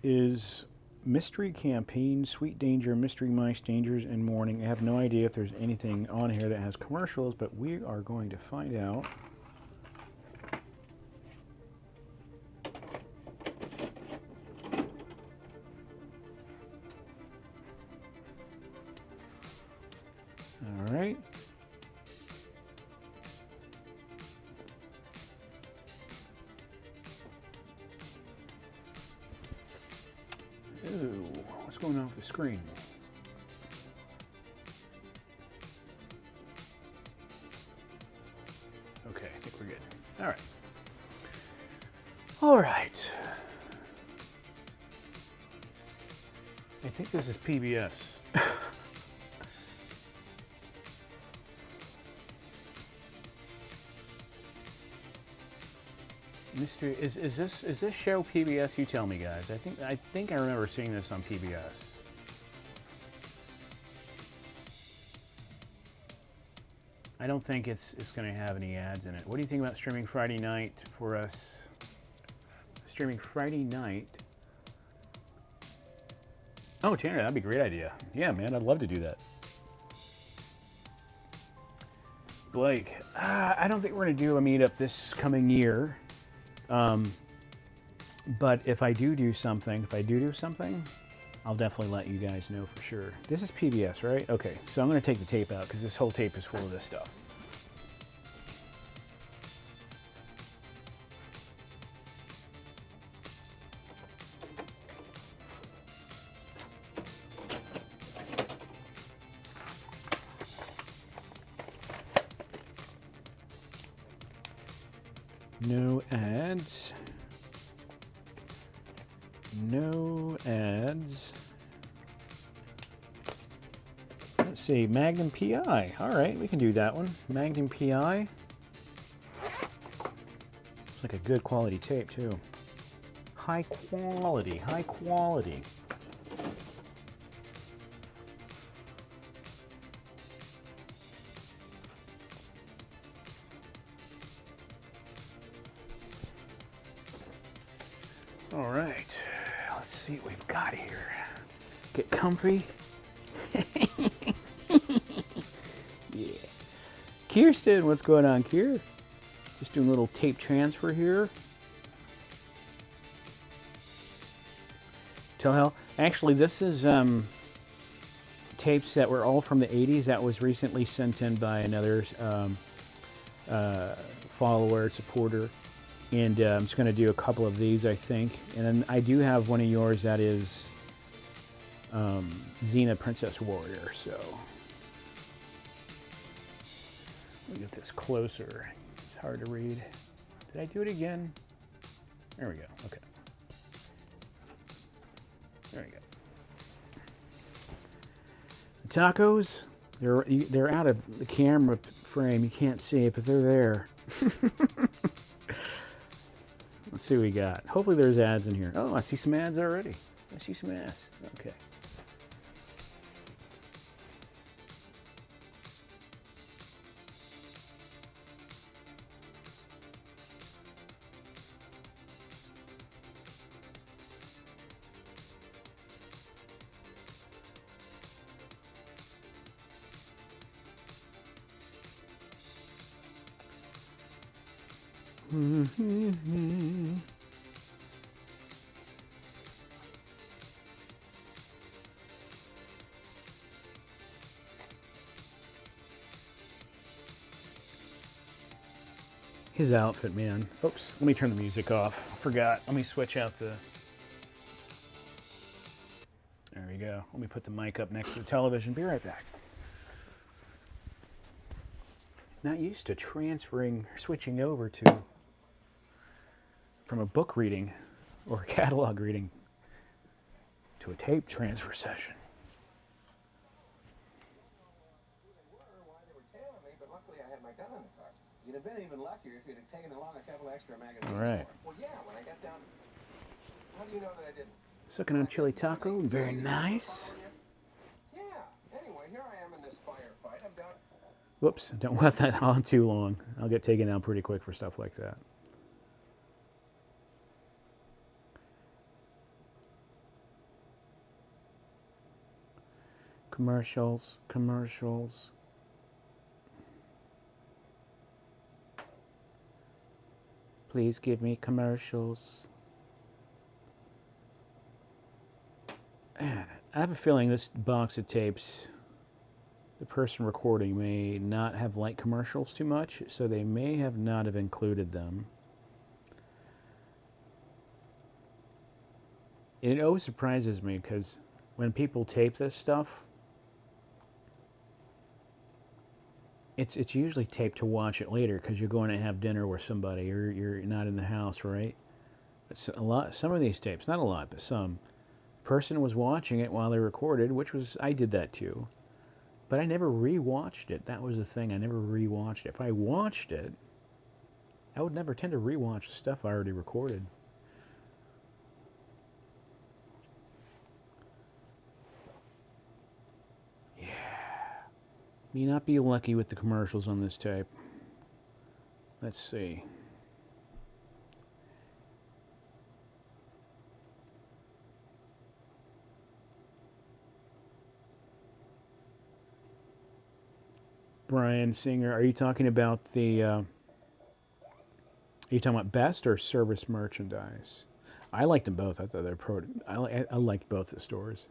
is Mystery Campaign, Sweet Danger, Mystery Mice, Dangers, and Morning. I have no idea if there's anything on here that has commercials, but we are going to find out. All right. Ooh, what's going on with the screen? Okay, I think we're good. All right. All right. I think this is PBS. Mystery is this show PBS? You tell me, guys. I think I remember seeing this on PBS. I don't think it's going to have any ads in it. What do you think about streaming Friday night for us? Streaming Friday night. Oh, Tanner, that'd be a great idea. Yeah, man, I'd love to do that. Blake, I don't think we're going to do a meetup this coming year. But if I do something, I'll definitely let you guys know for sure. This is PBS, right? Okay, so I'm going to take the tape out because this whole tape is full of this stuff. No ads. No ads. Let's see, Magnum PI. All right, we can do that one. Magnum PI. It's like a good quality tape too. High quality, high quality. All right, let's see what we've got here. Get comfy. Yeah. Kirsten, what's going on, Kier? Just doing a little tape transfer here. Tell hell. Actually, this is tapes that were all from the 80s that was recently sent in by another follower, supporter. And I'm just going to do a couple of these, I think. And then I do have one of yours that is Zena Princess Warrior. So let me get this closer. It's hard to read. Did I do it again? There we go. Okay. There we go. The tacos, they're out of the camera frame. You can't see it, but they're there. Let's see what we got. Hopefully there's ads in here. Oh, I see some ads already. I see some ads. Okay. His outfit, man. Oops, let me turn the music off. I forgot. Let me switch out the... There we go. Let me put the mic up next to the television. Be right back. Not used to transferring, switching over to... from a book reading or a catalog reading to a tape transfer session. You'd have been even luckier if you'd have taken along a couple extra magazines. All right. Well, yeah, when I got down... How do you know that I didn't? Sucking on chili taco. Very nice. Yeah. Anyway, here I am in this firefight. I'm down... Whoops. Don't let that on too long. I'll get taken out pretty quick for stuff like that. Commercials. Commercials. Please give me commercials. Man, I have a feeling this box of tapes, the person recording may not have liked commercials too much, so they may have not have included them. It always surprises me because when people tape this stuff, it's usually taped to watch it later because you're going to have dinner with somebody or you're not in the house, right? It's a lot. Some of these tapes, not a lot, but some. Person was watching it while they recorded, which was, I did that too. But I never re-watched it. That was the thing. I never re-watched it. If I watched it, I would never tend to re-watch the stuff I already recorded. May not be lucky with the commercials on this tape. Let's see. Brian Singer, are you talking about the... are you talking about best or service merchandise? I liked them both. I thought they were I liked both the stores.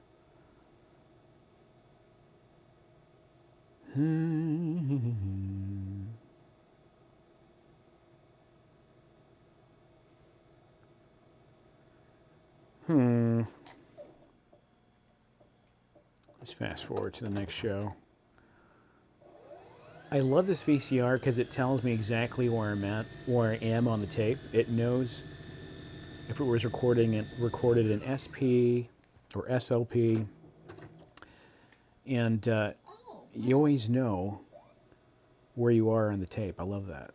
Let's fast forward to the next show. I love this VCR because it tells me exactly where I'm at, where I am on the tape. It knows if it was recorded in SP or SLP, and you always know where you are on the tape. I love that.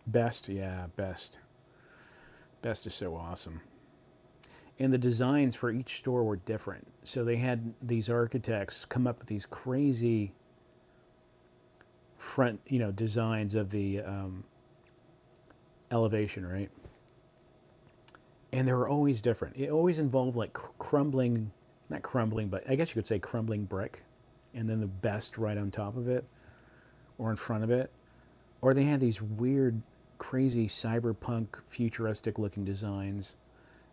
Best, yeah, best. Best is so awesome. And the designs for each store were different. So they had these architects come up with these crazy front, designs of the elevation, right? And they were always different. It always involved like crumbling, not crumbling, but I guess you could say crumbling brick, and then the best right on top of it, or in front of it. Or they had these weird, crazy cyberpunk, futuristic looking designs.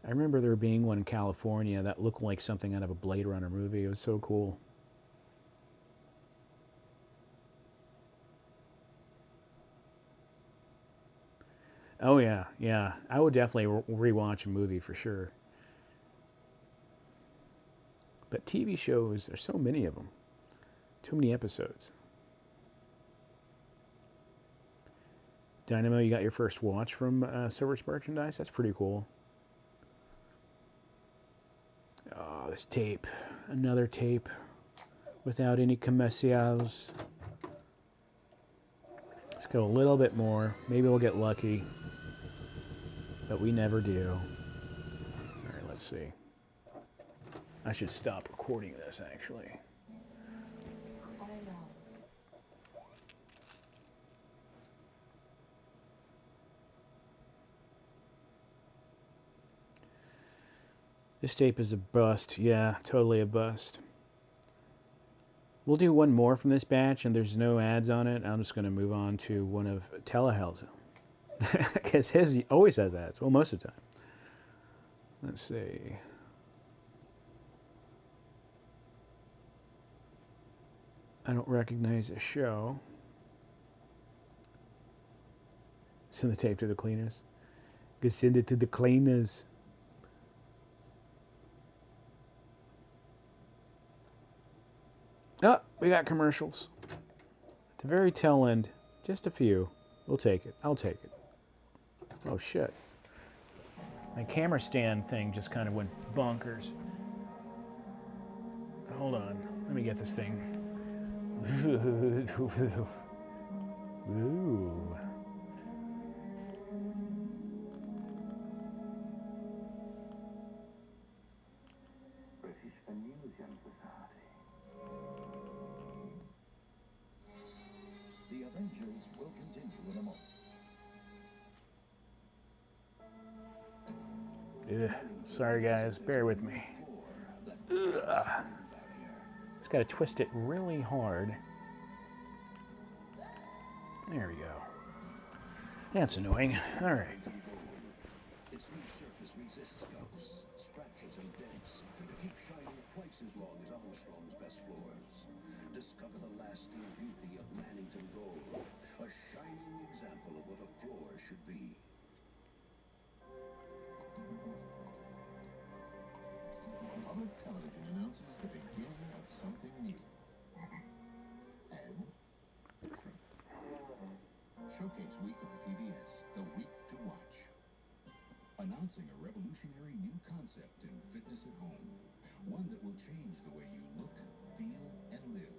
I remember there being one in California that looked like something out of a Blade Runner movie. It was so cool. Oh yeah, yeah. I would definitely rewatch a movie for sure. But TV shows, there's so many of them. Too many episodes. Dynamo, you got your first watch from Silver's Merchandise? That's pretty cool. Oh, this tape. Another tape without any commercials. Let's go a little bit more. Maybe we'll get lucky. But we never do. Alright, let's see. I should stop recording this, actually. This tape is a bust. Yeah, totally a bust. We'll do one more from this batch, and there's no ads on it. I'm just going to move on to one of Telehell's. Because his always has ads. Well, most of the time. Let's see. I don't recognize the show. Send the tape to the cleaners. Go send it to the cleaners. Oh, we got commercials. At the very tail end, just a few. We'll take it. I'll take it. Oh, shit. My camera stand thing just kind of went bonkers. Hold on. Let me get this thing. Ooh. British Museum Society. The Avengers will continue in a moment. Sorry, guys. Bear with me. Ugh. Just got to twist it really hard. There we go. That's annoying. All right. Its new surface resists scuffs, scratches, and dents to keep shining twice as long as Armstrong's best floors. Discover the lasting beauty of Mannington Gold, a shining example of what a floor should be. Public television announces the beginning of something new. And different. Showcase Week on PBS, the week to watch. Announcing a revolutionary new concept in fitness at home. One that will change the way you look, feel, and live.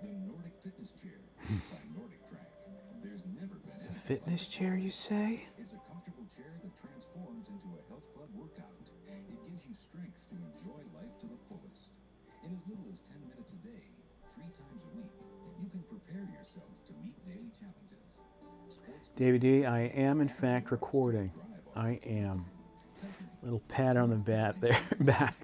The Nordic Fitness Chair by Nordic Track. There's never been a Fitness chair, you say? It's a comfortable chair that transforms into a health club workout. It gives you strength to enjoy life to the fullest. In as little as 10 minutes a day, 3 times a week, you can prepare yourself to meet daily challenges. David D, I am in fact recording. I am. Little pat on the back there, back.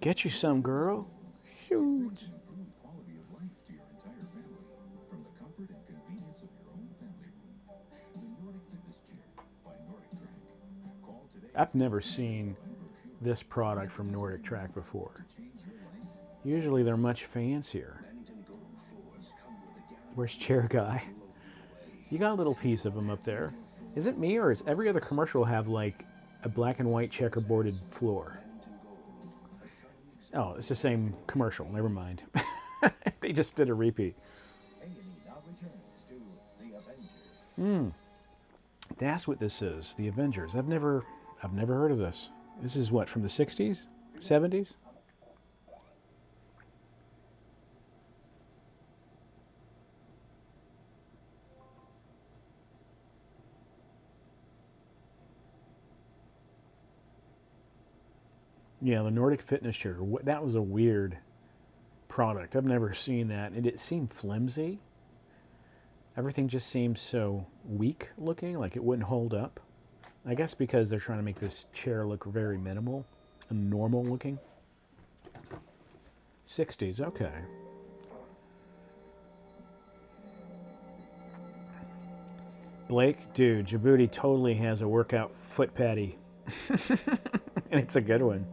Get you some, girl. Shoot. I've never seen this product from Nordic Track before. Usually they're much fancier. Where's Chair Guy? You got a little piece of him up there. Is it me, or is every other commercial have like a black and white checkerboarded floor? Oh, it's the same commercial. Never mind. They just did a repeat. That's what this is. The Avengers. I've never heard of this. This is what, from the 60s? 70s? Yeah, the Nordic Fitness Chair. That was a weird product. I've never seen that. And it seemed flimsy. Everything just seemed so weak looking, like it wouldn't hold up. I guess because they're trying to make this chair look very minimal and normal looking. 60s, okay. Blake, dude, Djibouti totally has a workout foot patty. And it's a good one.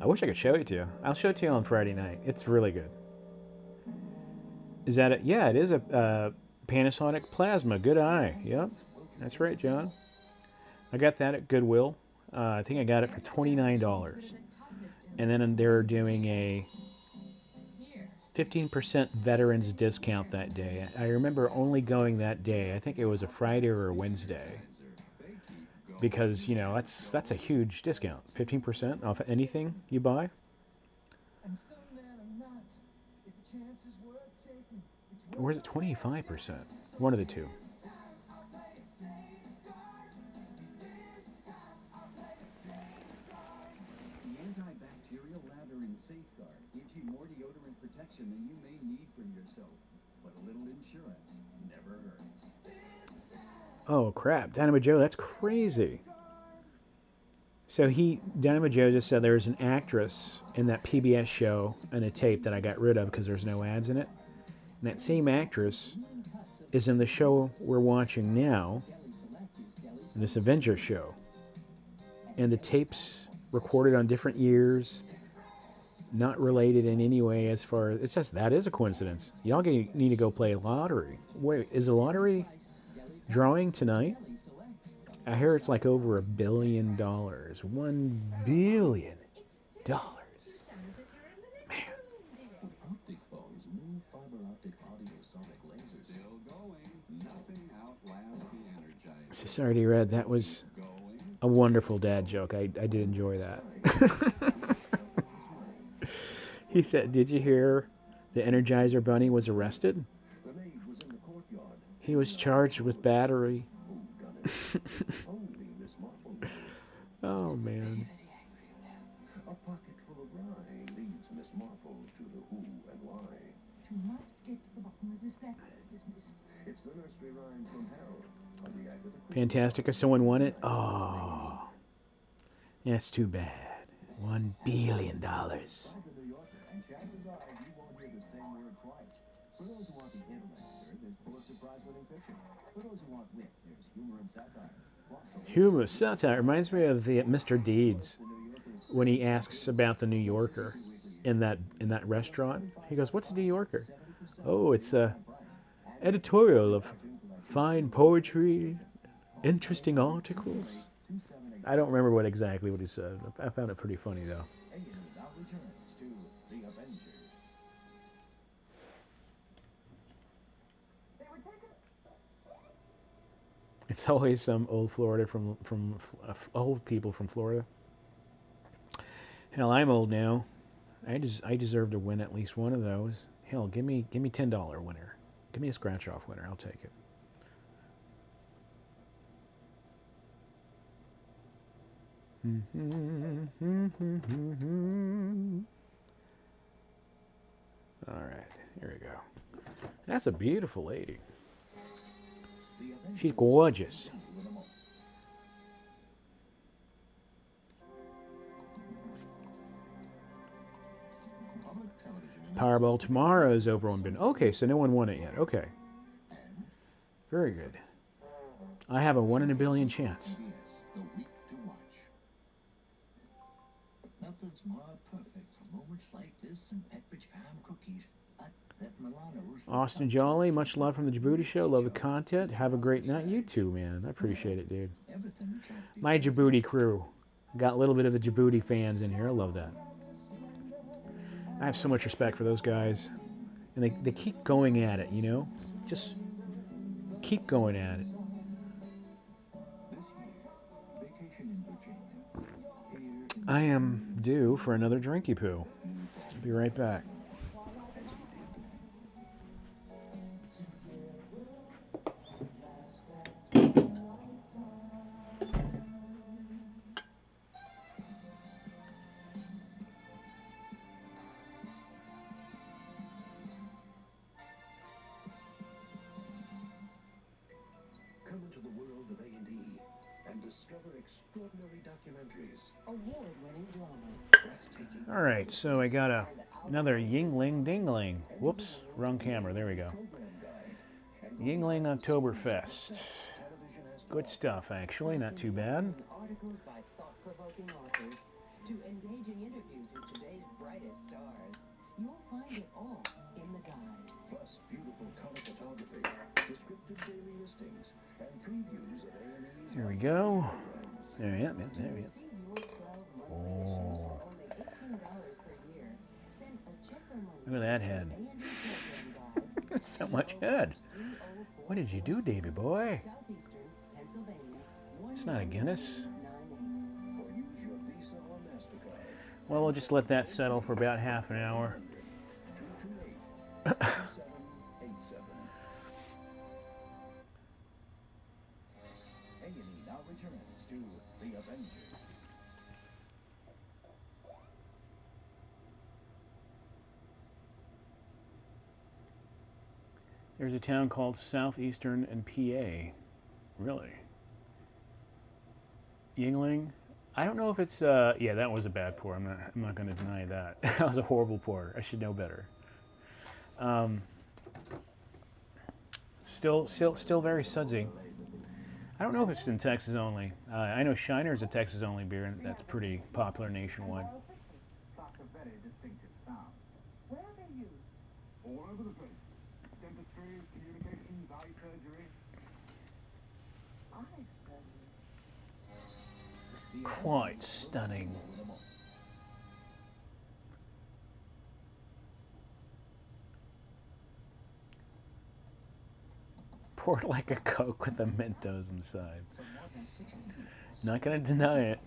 I wish I could show it to you. I'll show it to you on Friday night. It's really good. Is that it? Yeah, it is a Panasonic Plasma. Good eye. Yep. That's right, John. I got that at Goodwill. I think I got it for $29. And then they're doing a 15% veterans discount that day. I remember only going that day. I think it was a Friday or a Wednesday. Because, you know, that's a huge discount. 15% off anything you buy. Or is it 25%? One of the two. The antibacterial lather and safeguard gives you more deodorant protection than you may need from your soap. But a little insurance never hurts. Oh, crap. Dynamo Joe, that's crazy. So Dynamo Joe just said there was an actress in that PBS show and a tape that I got rid of because there's no ads in it. And that same actress is in the show we're watching now, in this Avengers show. And the tapes recorded on different years, not related in any way as far as... It's just, that is a coincidence. Y'all need to go play lottery. Wait, is the lottery drawing tonight? I hear it's like over $1 billion. $1 billion. Man. Optic phones, new fiber optic audio sonic lasers. Still going. Nothing outlasts the Energizer. Society Red, that was a wonderful dad joke. I did enjoy that. He said, did you hear the Energizer Bunny was arrested? The maid was in the courtyard. He was charged with battery. Only Miss Marple. Oh, man. A pocket full of rye leads Miss Marple to the who and why. You must get to the bottom of this blackberry business. It's the nursery rhyme from hell on the Agatha Christie. Fantastic. If someone won it? Oh. That's too bad. $1 billion. Buy the New Yorker, and chances are you won't hear the same word twice. For those who want the intellect, there's Pulitzer Prize-winning fiction. For those who want wit, there's humor and satire. Humor, satire. Reminds me of the Mr. Deeds when he asks about the New Yorker in that restaurant. He goes, "What's a New Yorker?" "Oh, it's a editorial of fine poetry, interesting articles." I don't remember exactly what he said. I found it pretty funny though. Now returns to the Avengers. It's always some old Florida from old people from Florida. Hell, I'm old now. I deserve to win at least one of those. Hell, give me $10 winner. Give me a scratch off winner. I'll take it. All right, here we go. That's a beautiful lady. She's gorgeous. Powerball tomorrow is over on bin. Okay, so no one won it yet. Okay. Very good. I have a 1 in a billion chance. The week to watch. Nothing's more perfect for moments like this than Pepperidge Farm cookies. That Milano Austin Jolly, much love from the Djibouti show. Love the content. Have a great night. You too, man. I appreciate it, dude. everything can't be My Djibouti crew. Got a little bit of the Djibouti fans in here. I love that. I have so much respect for those guys. And they keep going at it, you know? Just keep going at it. I am due for another drinky poo. I'll be right back. Come into the world of A&E and discover extraordinary documentaries. award-winning drama. Breathtaking. All right, so I got another Yingling Dingling. Whoops, wrong camera. There we go. Program guide and Yingling Oktoberfest. Good stuff, actually. Not too bad. Articles by thought-provoking authors to engaging interviews with today's brightest stars. You'll find it all in the guide. Plus, beautiful color photography, descriptive daily listings, and previews of A&E's. Here we go. There we go. There we go. Receive your 12 monthly Oh. for only $18 per year. Send a check or money. Look at that head. A&E program guide. So much head. What did you do, Davy boy? Southeastern Pennsylvania. It's not a Guinness. 198. Or use your Visa or MasterCard. Well, we'll just let that settle for about half an hour. 228-2787. A&E now returns to The Avengers. There's a town called Southeastern and PA. Really? Yingling? I don't know if it's yeah, that was a bad pour. I'm not going to deny that. That was a horrible pour. I should know better. Still very sudsy. I don't know if it's in Texas only. I know Shiner's a Texas only beer, and that's pretty popular nationwide. Got a very distinctive sound. Where are they used? All over the place. Dentistry, communications, eye surgery. Eye surgery. Quite stunning. Poured like a Coke with the Mentos inside. Not gonna deny it.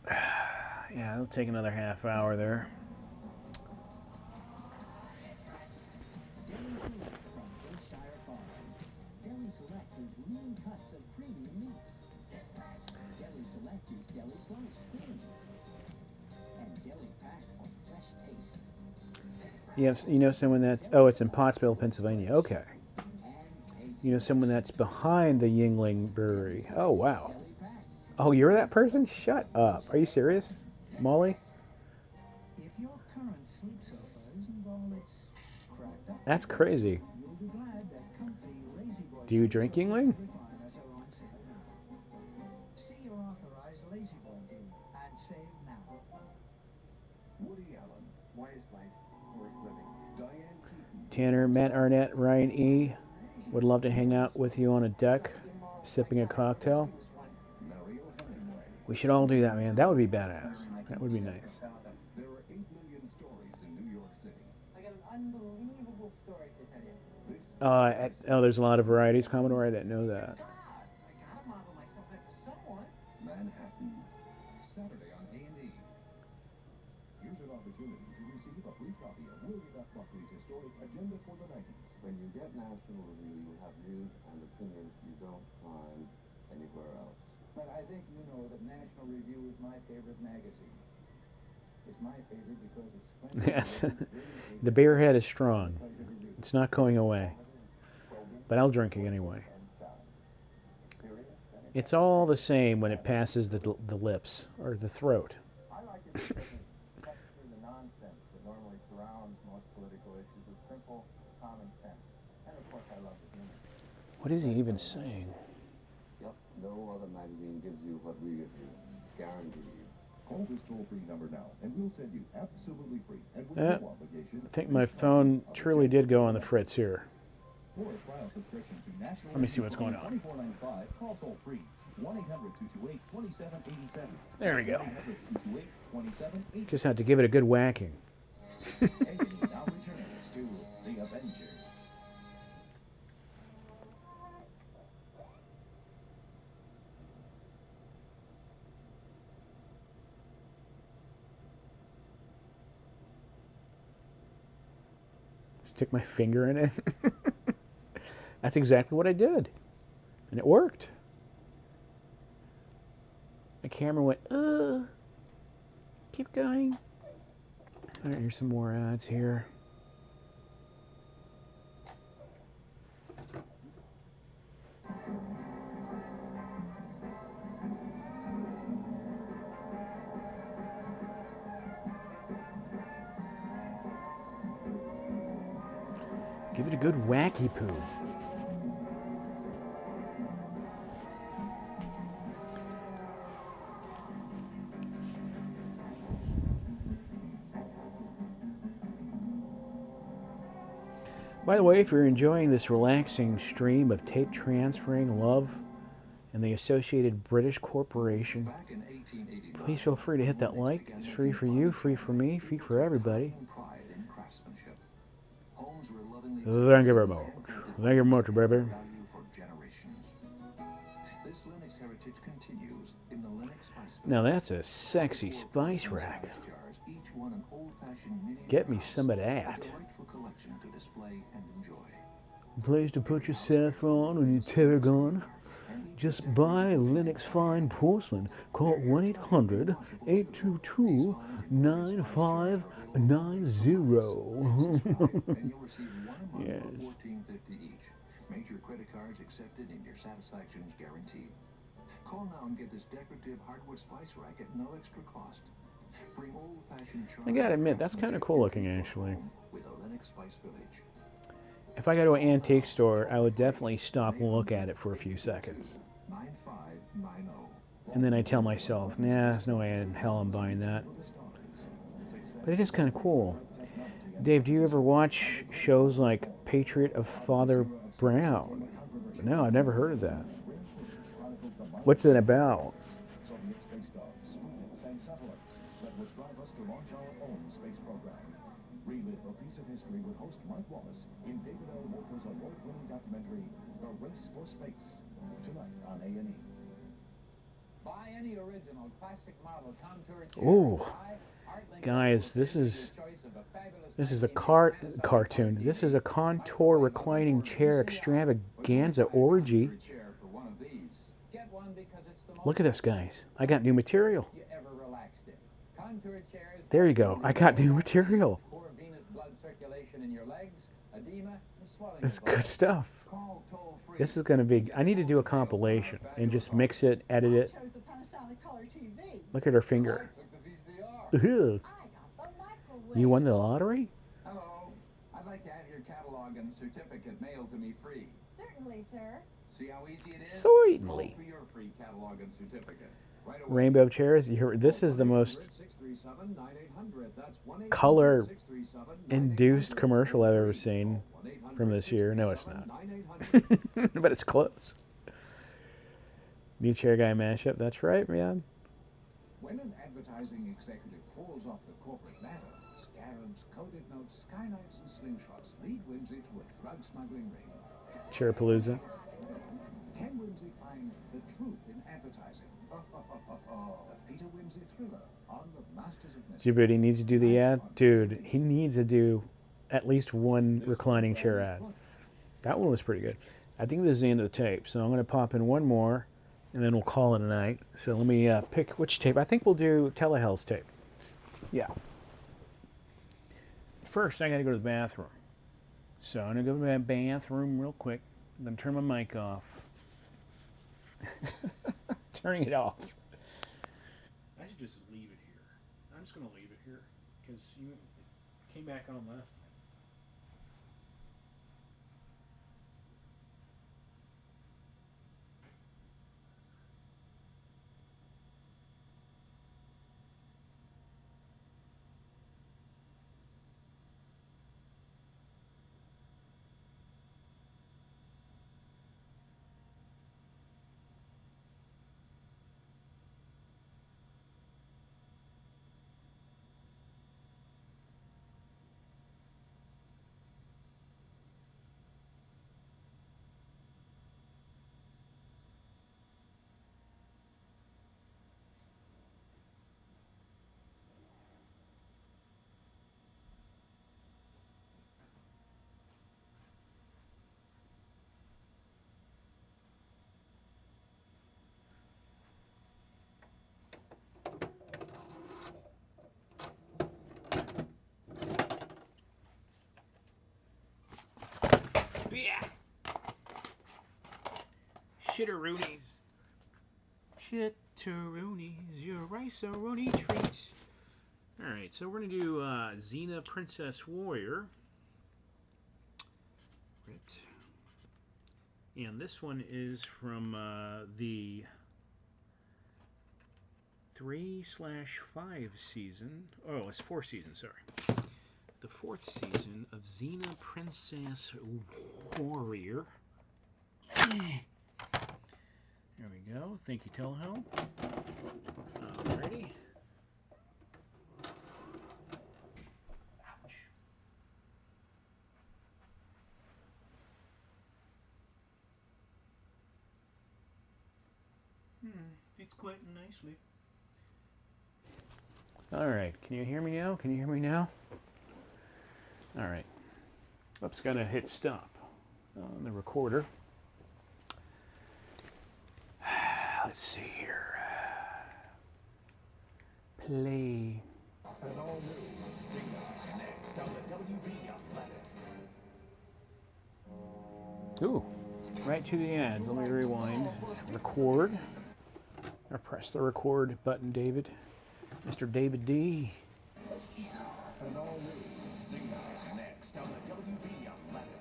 Yeah, it'll take another half hour there. Deli Select is lean cuts of premium meats. Deli Select is deli sliced thin. And Deli Pack for fresh taste. You know someone that's... Oh, it's in Pottsville, Pennsylvania. Okay. You know someone that's behind the Yingling Brewery. Oh, wow. Oh, you're that person? Shut up. Are you serious? Molly? If your current sleep sofa isn't all it's cracked up, That's crazy. you'll be glad that comfy Lazy Boy Do you drink Yingling? recliners are on sale now. See your authorized Lazy Boy dealer and save now. Woody Allen, Why is life worth living? Diane Keaton, Tanner, Matt Arnett, Ryan E. Would love to hang out with you on a deck, sipping a cocktail. Mario Hemingway. We should all do that, man. That would be badass. That would be nice. There are 8 million stories in New York City. I got an unbelievable story to tell you. This There's a lot of varieties, Commodore. I didn't know that. God, I gotta model myself after someone. Manhattan. Saturday on A&E. Here's an opportunity to receive a free copy of William F. Buckley's historic Agenda for the 90s. When you get National Review, you have views and opinions you don't find anywhere else. But I think you know that National Review is my favorite magazine. It's my favorite because it's splendid. Yes. The beer head is strong. It's not going away. But I'll drink it anyway. It's all the same when it passes the lips or the throat. I like it because it cuts through the nonsense that normally surrounds most political issues with simple common sense. And of course, I love the humor. What is he even saying? Yep, no other magazine gives you what we give you. Guaranteed. Call this toll-free number now, and we'll send you absolutely free and with Yeah. no obligation. I think my phone truly did go on the fritz here. For a trial subscription to National Let me see Review what's for going on. $24.95, call toll-free. 1-800-228-2787. There we go. 1-800-228-2787. Just had to give it a good whacking. A&E now returns to The Avengers. Stick my finger in it. That's exactly what I did. And it worked. The camera went, keep going. All right, here's some more ads here. Give it a good wacky poo. By the way, if you're enjoying this relaxing stream of tape transferring, love, and the associated British corporation, Back in 1889, please feel free to hit that like. It's free for you, free for me, free for everybody. pride in craftsmanship. Homes were lovingly Thank you very much. Thank you very much, baby. value for generations. This Linux heritage continues in the Linux Spice Now that's a sexy spice rack. jars, each one an old-fashioned mini Get me some of that. delightful collection to display and enjoy. Place to put your saffron or your tarragon. Just buy Linux Fine Porcelain. Call 1-800-822-9590. And you'll receive one Yes. for $14.50 each. Major credit cards accepted and your satisfaction's guaranteed. Call now and get this decorative hardwood spice rack at no extra cost. Bring old-fashioned charm I gotta admit, that's kind of cool looking, actually. with a Linux Spice Village. If I go to an antique store, I would definitely stop and look at it for a few seconds. 9590. And then I tell myself, nah, there's no way in hell I'm buying that. But it is kind of cool. Dave, do you ever watch shows like Patriot of Father Brown? No, I've never heard of that. What's it about? Soviet space dogs, sputniks, and satellites that would drive us to launch our own space program. Relive a piece of history with host Mike Wallace in David L. Wolfer's award-winning documentary, The Race for Space, tonight on A&E. Buy any original classic model contour chair. Ooh. Buy Artling Guys, Contour this chair, is your choice of a fabulous a 1980 cartoon. This is a contour reclining chair extravaganza orgy. chair for one of these. Get one because it's the most Look at this, guys. I got new material. you ever relaxed in. Contour chairs. There you go. I got new material. Poor venous blood circulation in your legs, edema, and swelling. It's of bones. good stuff. Call toll-free. This is going to be... I need to do a compilation and just mix it, edit it. chose the Panasonic Color TV. Look at her finger. Took the VCR. Ugh. I got the microwave. You won the lottery? Hello. I'd like to have your catalog and certificate mailed to me free. Certainly, sir. See how easy it is? Certainly. Call for your free catalog and certificate. Right away. Rainbow chairs. This is the most color-induced commercial I've ever seen from this year. No, it's not. But it's close. New chair guy mashup. That's right, man. When an advertising executive falls off the corporate ladder, scarabs, coded notes, skylights, and slingshots lead Whimsy to a drug smuggling ring. Chairpalooza. Can Whimsy find the truth in advertising? The Peter Whimsy thriller on the Masters of Mystery. Djibouti needs to do the ad. Dude, he needs to do at least one reclining chair ad. That one was pretty good. I think this is the end of the tape, so I'm going to pop in one more, and then we'll call it a night. So let me pick which tape. I think we'll do Telehell's tape. Yeah. First, I got to go to the bathroom. So I'm going to go to the bathroom real quick, then turn my mic off. Turning it off. I should just leave it here. I'm just going to leave it here because you came back on last night. Yeah. Shitteroonies. Shitteroonies, your rice-a-roni treats. Alright, so we're going to do Zena Princess Warrior. Ripped. And this one is from the 3/5 season. Oh, it's 4 seasons, sorry. The 4th season of Zena Princess Warrior. There we go. Thank you, Telehelm. Alrighty. Ouch. Fits quite nicely. Alright, can you hear me now? Can you hear me now? Alright. Oops, gotta hit stop on the recorder. Let's see here. Play. An all-new Zena next on the WB Planet. Ooh, right to the ads. Let me rewind. Record. Or press the record button, David. Mr. David D. An all-new Zena next on the WB Planet.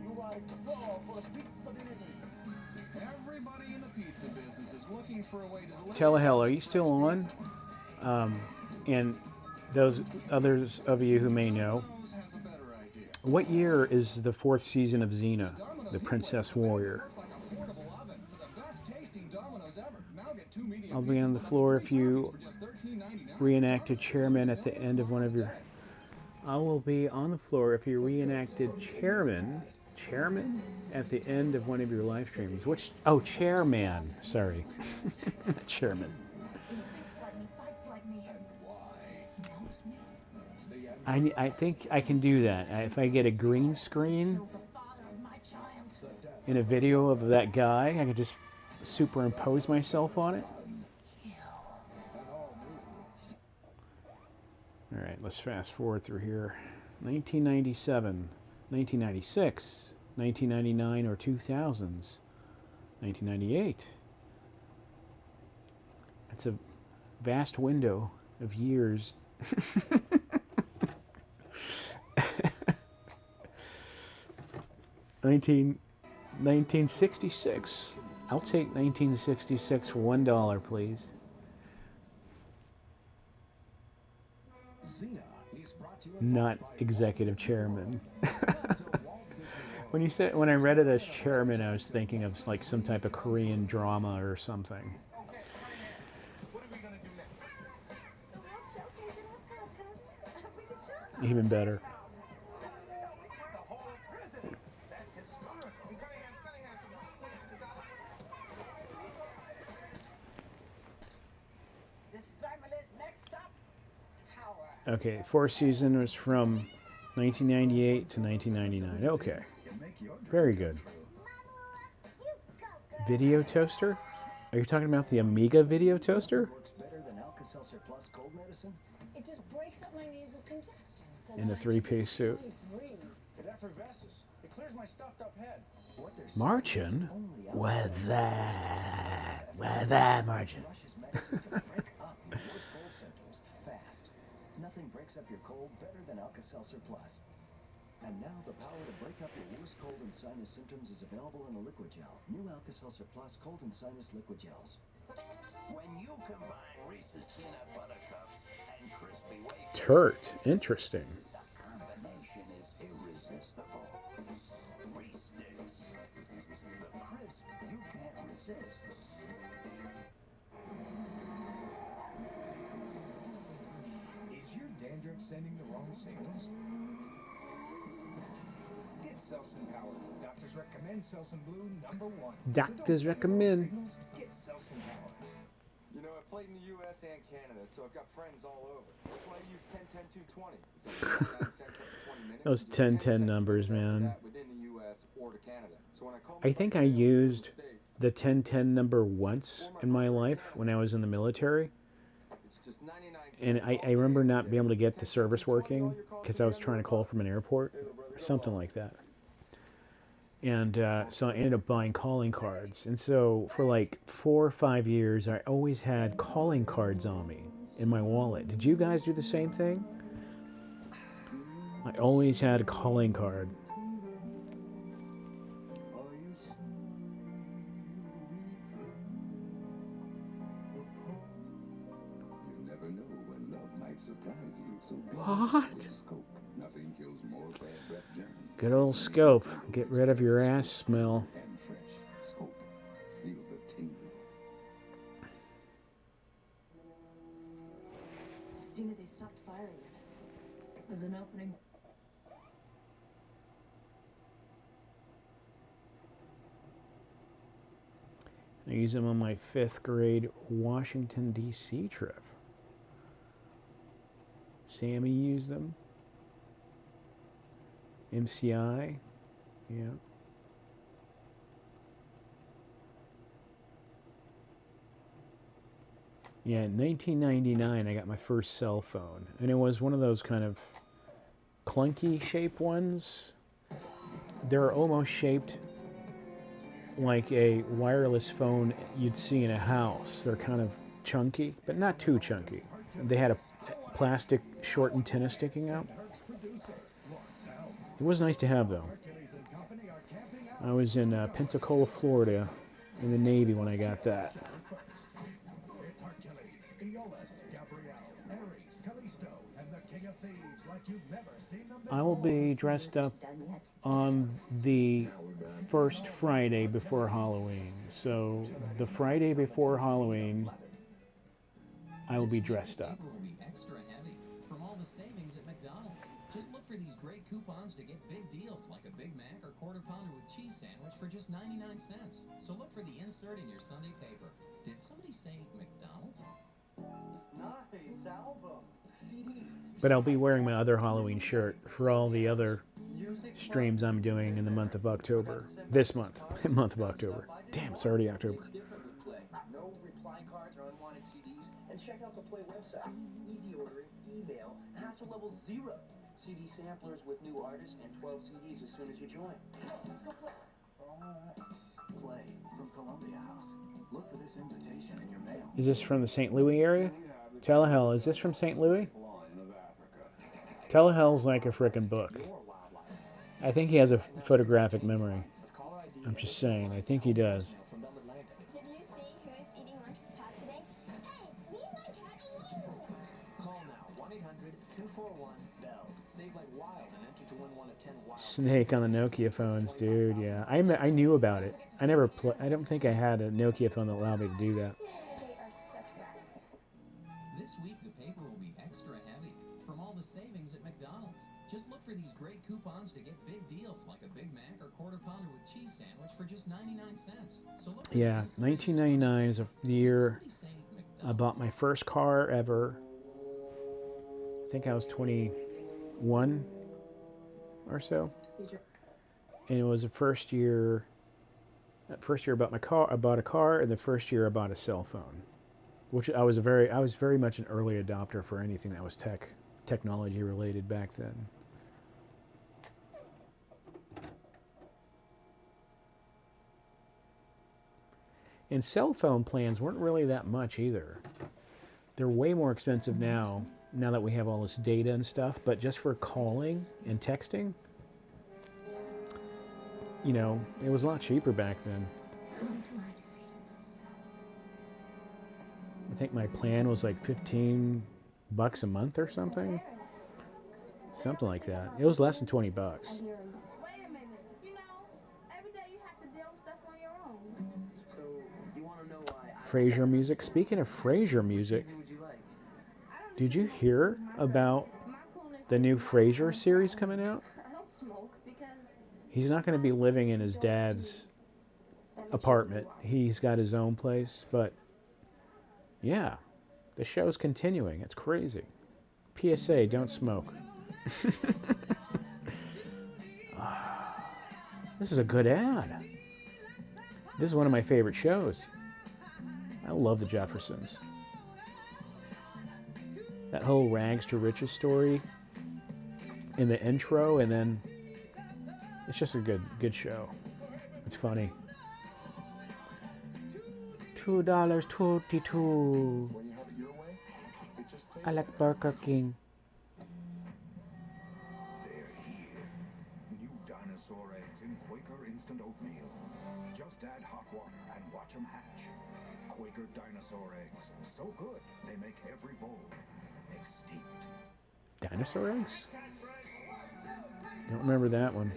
You like to go for a pizza delivery. Everybody in the pizza business is looking for a way to deliver. Telehell, are you still on? And those others of you who may know, Domino's has a better idea. what year is the 4th season of Xena, the Princess Warrior? Looks like a portable oven for the best tasting Domino's ever. Now get 2 medium I'll be on the floor if you for just $13.99. reenacted chairman at the end of one of your... I will be on the floor if you reenacted chairman at the end of one of your live streams. Which... Oh, chairman. Sorry. Chairman. I think I can do that. If I get a green screen in a video of that guy, I can just superimpose myself on it. All right, let's fast forward through here. 1997, 1996, 1999 or 2000s, 1998. That's a vast window of years. 1966. I'll take 1966 for $1, please. Zena is brought to you Not executive chairman. When I read it as chairman, I was thinking of like some type of Korean drama or something. What are we gonna do next? Even better. The whole prison. That's historical. This family's next stop, Tower. Okay, 4th season was from 1998 to 1999. Okay, very good. Video toaster? Are you talking about the Amiga video toaster? Works better than Alka-Seltzer Plus cold medicine? It just breaks up my nasal congestion. So In a that I 3-piece can suit. really breathe. It effervesces. It clears my stuffed up head. What they're saying Margin? is only With Alka-Seltzer that margin. rushes medicine to break up your worst cold symptoms fast. Nothing breaks up your cold better than Alka-Seltzer Plus. And now the power to break up your worst cold and sinus symptoms is available in a liquid gel. New Alka-Seltzer Plus cold and sinus liquid gels. When you combine Reese's peanut butter cups and crispy wafers, Turt. Interesting. the combination is irresistible. Reese Sticks. The crisp you can't resist. Is your dandruff sending the wrong signals? Get Selsun Power. Doctors recommend Selsun Blue #1. Doctors recommend. Get Selsun Power. You know, I've played in the U.S. and Canada, so I've got friends all over. That's why I use 10-10-220. It's only 99 cents every 20 minutes. Those You get 10-10 cents numbers, after man. that within the U.S. or to Canada. So when I call I think I used the 1010 number once in my life when I was in the military. it's just 99 And I remember not being able to get the service working because I was trying to call from an airport or something like that. And so I ended up buying calling cards. And so for like 4 or 5 years, I always had calling cards on me in my wallet. Did you guys do the same thing? I always had a calling card. You never know when love might surprise you, so What? scope. Nothing kills more bad breath germs. Good old scope. Get rid of your ass smell. And fresh scope. Feel the tingle. Zena, they stopped firing at us. There's an opening. I use them on my 5th grade Washington, D.C. trip. Sammy used them. MCI. Yeah. Yeah, in 1999, I got my first cell phone. And it was one of those kind of clunky shape ones. They're almost shaped like a wireless phone you'd see in a house. They're kind of chunky, but not too chunky. They had a plastic short antenna sticking out. It was nice to have, though. I was in Pensacola, Florida, in the Navy when I got that. I will be dressed up on the first Friday before Halloween. So the Friday before Halloween, I will be dressed up. Will be extra heavy from all the savings at McDonald's. Just look for these great coupons to get big deals like a Big Mac or quarter pounder with cheese sandwich for just 99 cents. So look for the insert in your Sunday paper. Did somebody say McDonald's? Nice album. But I'll be wearing my other Halloween shirt for all the other streams I'm doing in the month of October. This month, month of October. Damn, it's already October. No reply cards or unwanted CDs, and check out the Play website. Easy ordering, email, hassle level 0. CD samplers with new artists and 12 CDs as soon as you join. Play from Columbia House. Look for this invitation in your mail. Is this from the St. Louis area? Telehell, is this from St. Louis? Telehell's like a frickin' book. I think he has a photographic memory. I'm just saying, I think he does. Did you see who's eating lunch with Todd today? Hey, me and my cat alone! Call now, 1-800-241-BELL. Save like wild and enter to win one of 10 wild. Snake on the Nokia phones, dude. Yeah, I knew about it. I don't think I had a Nokia phone that allowed me to do that. They are such rats. This week the paper will be extra heavy from all the savings at McDonald's. Just look for these great coupons to get big deals like a Big Mac or quarter pounder with cheese sandwich for just 99 cents. So look for Yeah, 1999 is the year Somebody say I McDonald's. bought my first car ever. I think I was 21 or so. And it was the first year. That first year I bought a car, and the first year I bought a cell phone, which I was very much an early adopter for anything that was technology related back then. And cell phone plans weren't really that much either. They're way more expensive now that we have all this data and stuff, but just for calling and texting, you know, it was a lot cheaper back then. I think my plan was like $15 a month or something. Something like that. It was less than $20. Wait a minute. You know, every day you have to deal with stuff on your own. So, you want to know why Frasier music. Speaking of Frasier music, would you like? did you hear about the new Frasier series coming out? I don't smoke because He's not going to be living in his dad's apartment. He's got his own place, but yeah, the show's continuing. It's crazy. PSA, don't smoke. This is a good ad. This is one of my favorite shows. I love the Jeffersons. That whole rags to riches story in the intro, and then it's just a good show. It's funny. $2.22. When you have it your way, it just tastes I like Burger King. They in Quaker instant oatmeal. Just add hot water and watch them hatch. Quaker dinosaur eggs. So good, they make every bowl extinct. Dinosaur eggs? Don't remember that one.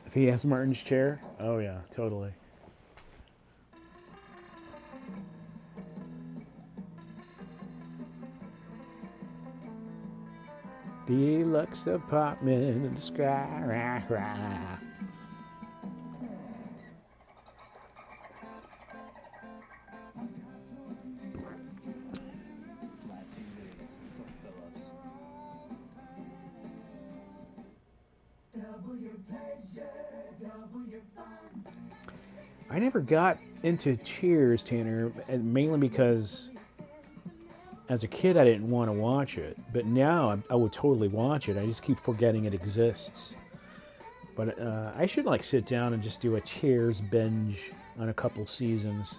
If he has Martin's chair? Oh yeah, totally. Deluxe apartment in the sky. Rah, rah. Flat TV from Philips. I never got into Cheers, Tanner, mainly because as a kid I didn't want to watch it, but now I would totally watch it. I just keep forgetting it exists. But I should like sit down and just do a Cheers binge on a couple seasons.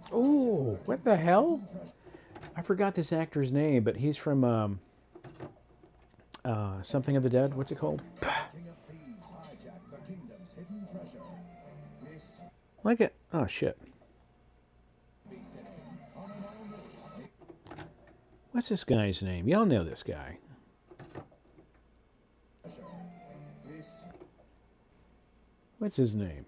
Oh, what the hell? I forgot this actor's name, but he's from Something of the Dead. What's it called? Like it? Oh, shit. What's this guy's name? Y'all know this guy. What's his name?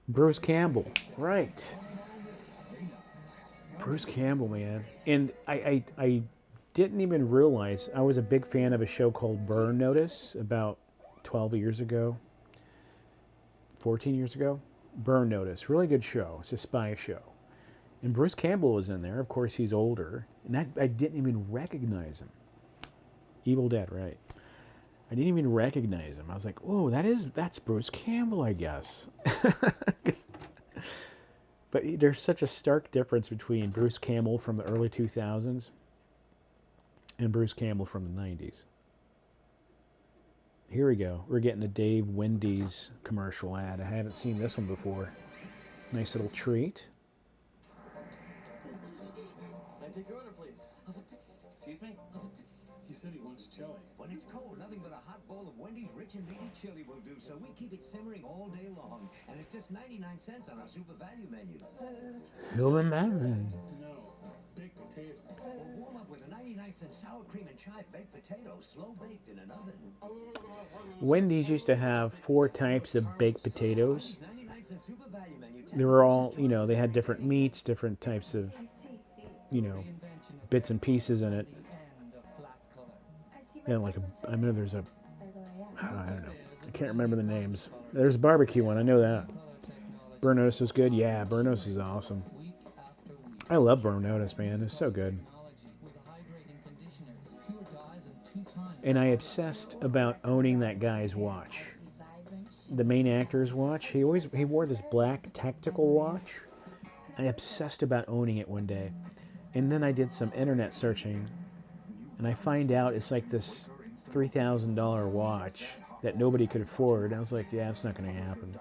Bruce Campbell. Right. Bruce Campbell, man. And I didn't even realize I was a big fan of a show called Burn Notice about 12 years ago. 14 years ago. Burn Notice. Really good show. It's a spy show. And Bruce Campbell was in there. Of course, he's older. And I didn't even recognize him. Evil Dead, right. I didn't even recognize him. I was like, "Oh, that's Bruce Campbell, I guess." But there's such a stark difference between Bruce Campbell from the early 2000s and Bruce Campbell from the 90s. Here we go. We're getting a Dave Wendy's commercial ad. I haven't seen this one before. Nice little treat. May I take your order, please? Excuse me? He said he wants chili. When it's cold, nothing but a hot bowl of Wendy's rich and meaty chili will do, so we keep it simmering all day long. And it's just 99 cents on our super value menus. No, baked potatoes. Or warm up with a 99-cent sour cream and chive baked potatoes, slow baked in an oven. Wendy's used to have 4 types of baked potatoes. 99-cent super value menu. They were all, they had different meats, different types of, bits and pieces in it. Yeah, I know there's a, I don't know. I can't remember the names. There's a barbecue one, I know that. Burn Notice was good. Yeah, Burn Notice is awesome. I love Burn Notice, man. It's so good. And I obsessed about owning that guy's watch. The main actor's watch. He wore this black tactical watch. I obsessed about owning it one day. And then I did some internet searching. And I find out it's like this $3,000 watch that nobody could afford. I was like, yeah, it's not going to happen.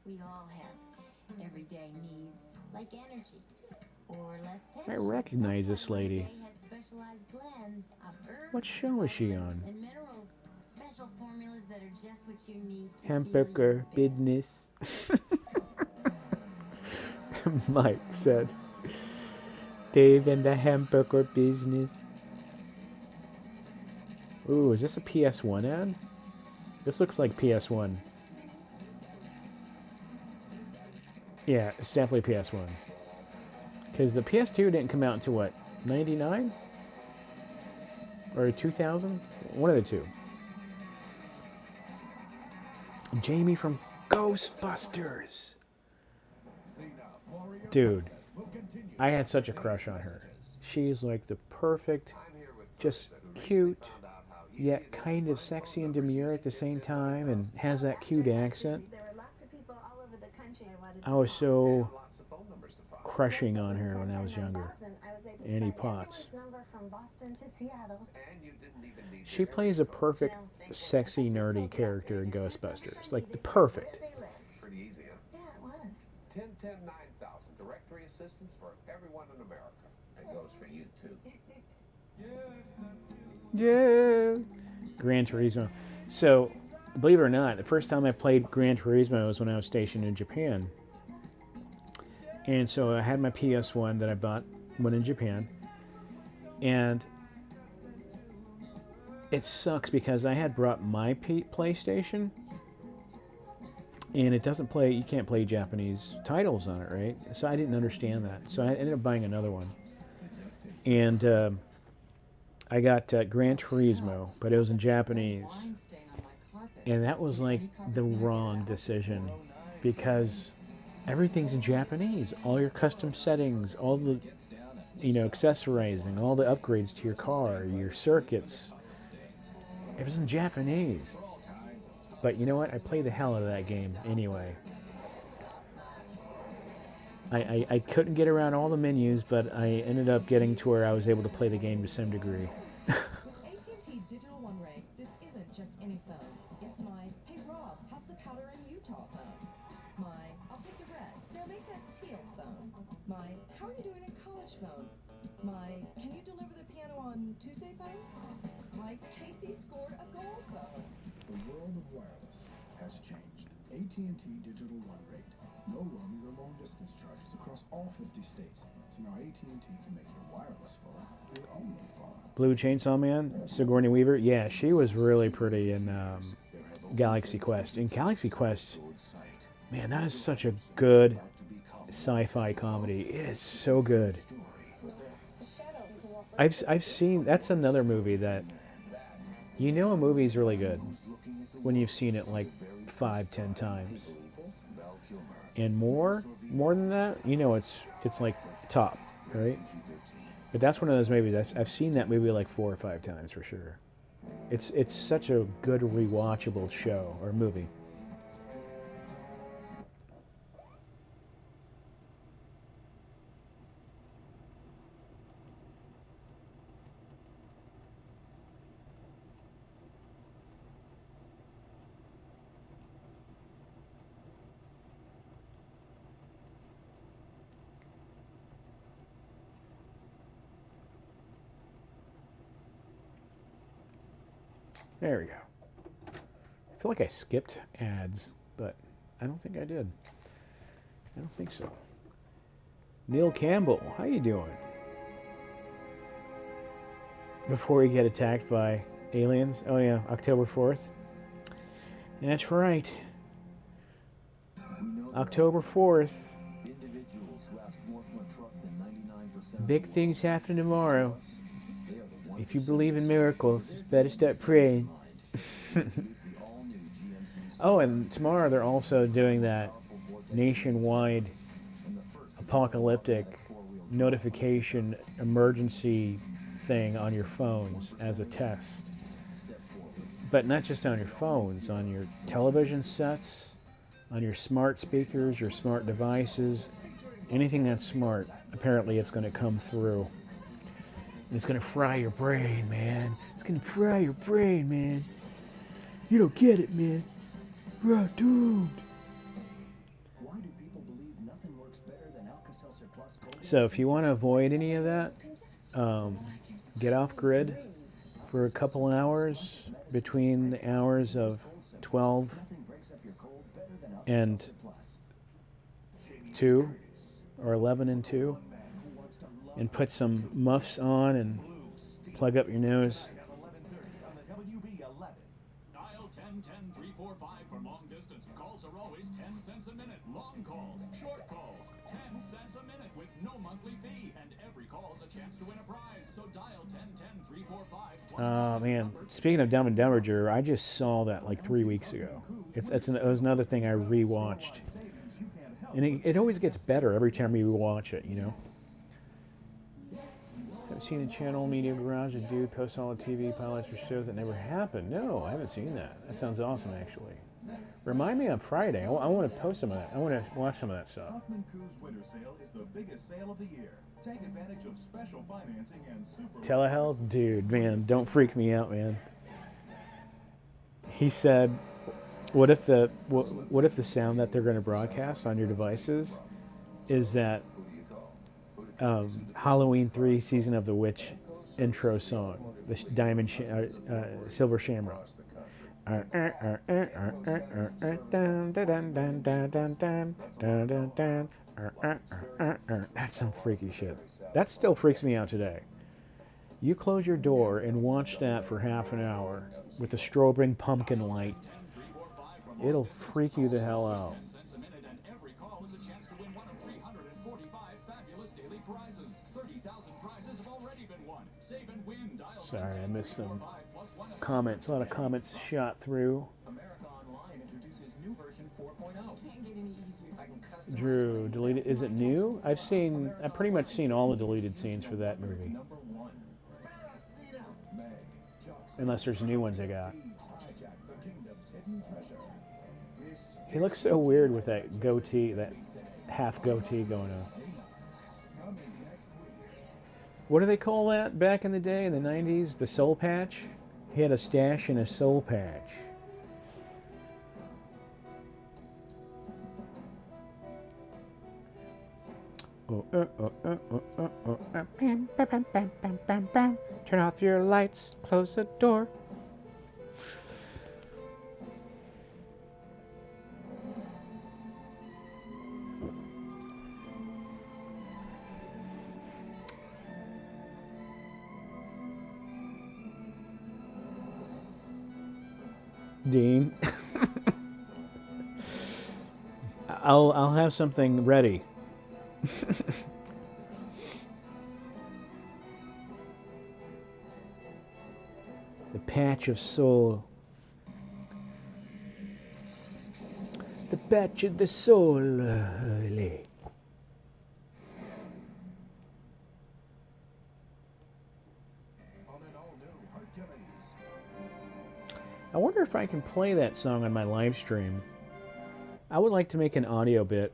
We all have everyday needs, like energy, or less I tension. recognize this lady. Everyday has specialized blends of herbs, What show is she on? and minerals, special formulas that are just what you need to Hamburger feel your best. business. Mike said, Dave in the hamburger business. Ooh, is this a PS1 ad? This looks like PS1. Yeah, it's definitely PS1. Because the PS2 didn't come out until what, 99? Or 2000? One of the two. Jamie from Ghostbusters. Dude, I had such a crush on her. She's like the perfect, just cute, yet kind of sexy and demure at the same time, and has that cute accent. There were lots of people all over the country I wanted to I was so Lots of phone numbers to follow. crushing on her when I was younger. I was able to Annie find Potts. everyone's number from Boston to Seattle. And you didn't even need She your plays a area code. perfect, sexy, nerdy character in Ghostbusters. Like, the perfect. Where they live. Pretty easy, huh? Yeah, it was. 1010-9000 directory assistance for everyone in America. It goes for you too. Yeah. Gran Turismo. So, believe it or not, the first time I played Gran Turismo was when I was stationed in Japan. And so I had my PS1 that I bought when in Japan. And it sucks because I had brought my PlayStation, and it doesn't play, you can't play Japanese titles on it, right? So I didn't understand that. So I ended up buying another one. And I got Gran Turismo, but it was in Japanese. And that was like the wrong decision because everything's in Japanese. All your custom settings, all the, accessorizing, all the upgrades to your car, your circuits. It was in Japanese. But you know what? I played the hell out of that game anyway. I couldn't get around all the menus, but I ended up getting to where I was able to play the game to some degree. With AT&T Digital One Ray, this isn't just any phone. It's my, hey Rob, how's the powder in Utah phone? My, I'll take the red. Now make that teal phone. My, how are you doing in college phone? My, can you deliver the piano on Tuesday phone? My, Casey scored a goal phone. The world of wireless has changed. AT&T Digital One Rate. No roaming or long distance charges across all 50 states. So now AT&T can make your wireless phone your only phone. Blue Chainsaw Man, Sigourney Weaver. Yeah, she was really pretty in Galaxy Quest. In Galaxy Quest, man, that is such a good sci-fi comedy. It is so good. I've seen, that's another movie that, a movie is really good when you've seen it like 5-10 times. And more than that, it's like top, right? But that's one of those movies, I've seen that movie like 4 or 5 times for sure. It's such a good rewatchable show or movie. There we go. I feel like I skipped ads, but I don't think I did. I don't think so. Neil Campbell, how you doing? Before we get attacked by aliens. Oh yeah, October 4th. That's right. October 4th. Big things happen tomorrow. If you believe in miracles, better start praying. Oh, and tomorrow they're also doing that nationwide apocalyptic notification emergency thing on your phones as a test. But not just on your phones, on your television sets, on your smart speakers, your smart devices, anything that's smart. Apparently it's going to come through. And it's going to fry your brain, man. It's going to fry your brain, man. You don't get it, man. We're doomed. Why do people believe nothing works better than Alka-Seltzer Plus Gold? So if you want to avoid any of that, get off grid for a couple hours between the hours of 12 and 2 or 11 and 2, and put some muffs on and plug up your nose. Dial 10-10-345 for long distance. Calls are always 10 cents a minute. Long calls, short calls, 10 cents a minute with no monthly fee. And every call's a chance to win a prize. So dial 10-10-345. Oh man, speaking of Dumb and Dumber, I just saw that like 3 weeks ago. It was another thing I rewatched. And it always gets better every time you watch it, you know? haven't seen a channel media garage a dude post all the TV pilots for shows that never happened. No, I haven't seen that. That sounds awesome, actually. Remind me on Friday. I want to post some of that. I want to watch some of that stuff. Hoffman Coos Winter Sale is the biggest sale of the year. Take advantage of special financing and super Telehealth? Dude, man, don't freak me out, man. He said, what if the sound that they're going to broadcast on your devices is that Halloween 3 Season of the Witch intro song, the Silver Shamrock. That's some freaky shit. That still freaks me out today. You close your door and watch that for half an hour with the strobing pumpkin light. It'll freak you the hell out. Sorry, I missed some comments. A lot of comments shot through. Drew, deleted. Is it new? I've pretty much seen all the deleted scenes for that movie. Unless there's new ones I got. He looks so weird with that goatee, that half goatee going on. What do they call that back in the day, in the 90s? The soul patch? He had a stash and a soul patch. Turn off your lights, close the door. Dean, I'll have something ready. The patch of soul. The patch of the soul. I wonder if I can play that song on my live stream. I would like to make an audio bit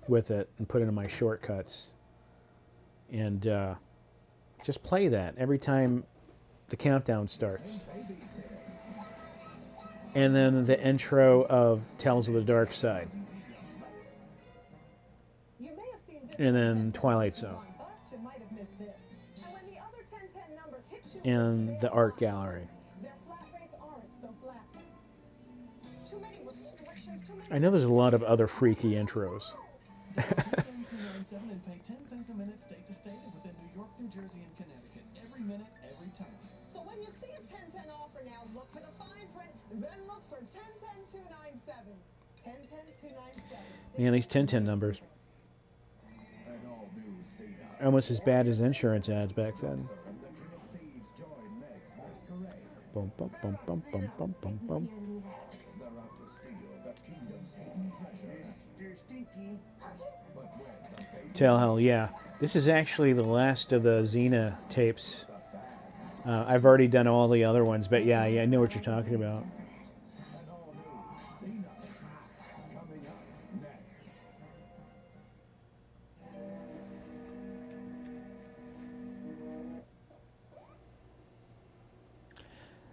with it and put it in my shortcuts. And just play that every time the countdown starts. And then the intro of Tales of the Dark Side. And then Twilight Zone. And the art gallery. I know there's a lot of other freaky intros. and pay 10 cents a minute state to state within New York, New Jersey, and Connecticut. Every minute, every time. So when you see a 10-10 offer now, look for the fine print, then look for 10-10-297. 10-10-297. Man, these 10-10 numbers. Almost as bad as insurance ads back then. Bum, bum, bum, bum, bum, bum, bum, bum. Tellhell, yeah. This is actually the last of the Zena tapes. I've already done all the other ones, but yeah, I know what you're talking about.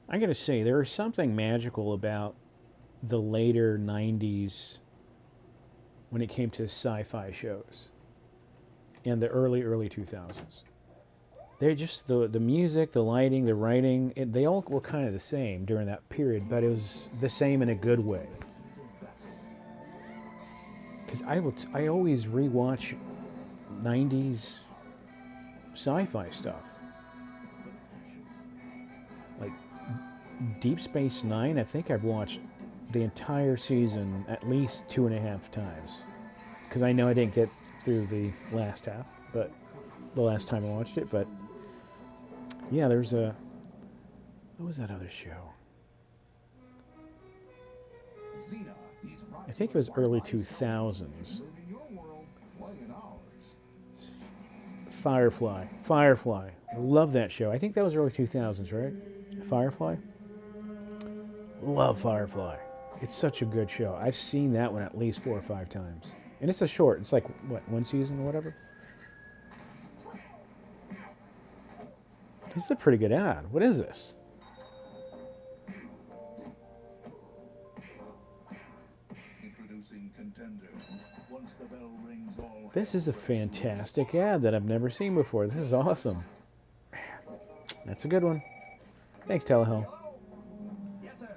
I gotta say, there is something magical about the later 90s when it came to sci-fi shows and the early 2000s. They're just the music, the lighting, the writing, they all were kind of the same during that period, but it was the same in a good way. Because I always rewatch 90s sci-fi stuff. Like Deep Space Nine, I think I've watched the entire season at least 2.5 times. Because I know I didn't get through the last half, but the last time I watched it, but yeah, there's a, what was that other show? I think it was early 2000s. Firefly. Firefly. I love that show. I think that was early 2000s, right? Firefly? Love Firefly. It's such a good show. I've seen that one at least 4 or 5 times. And it's a short. It's like, what, 1 season or whatever? This is a pretty good ad. What is this? Introducing Contender. Once the bell rings, all This is a fantastic ad that I've never seen before. This is awesome. Man, that's a good one. Thanks, Telehill. Yes, sir.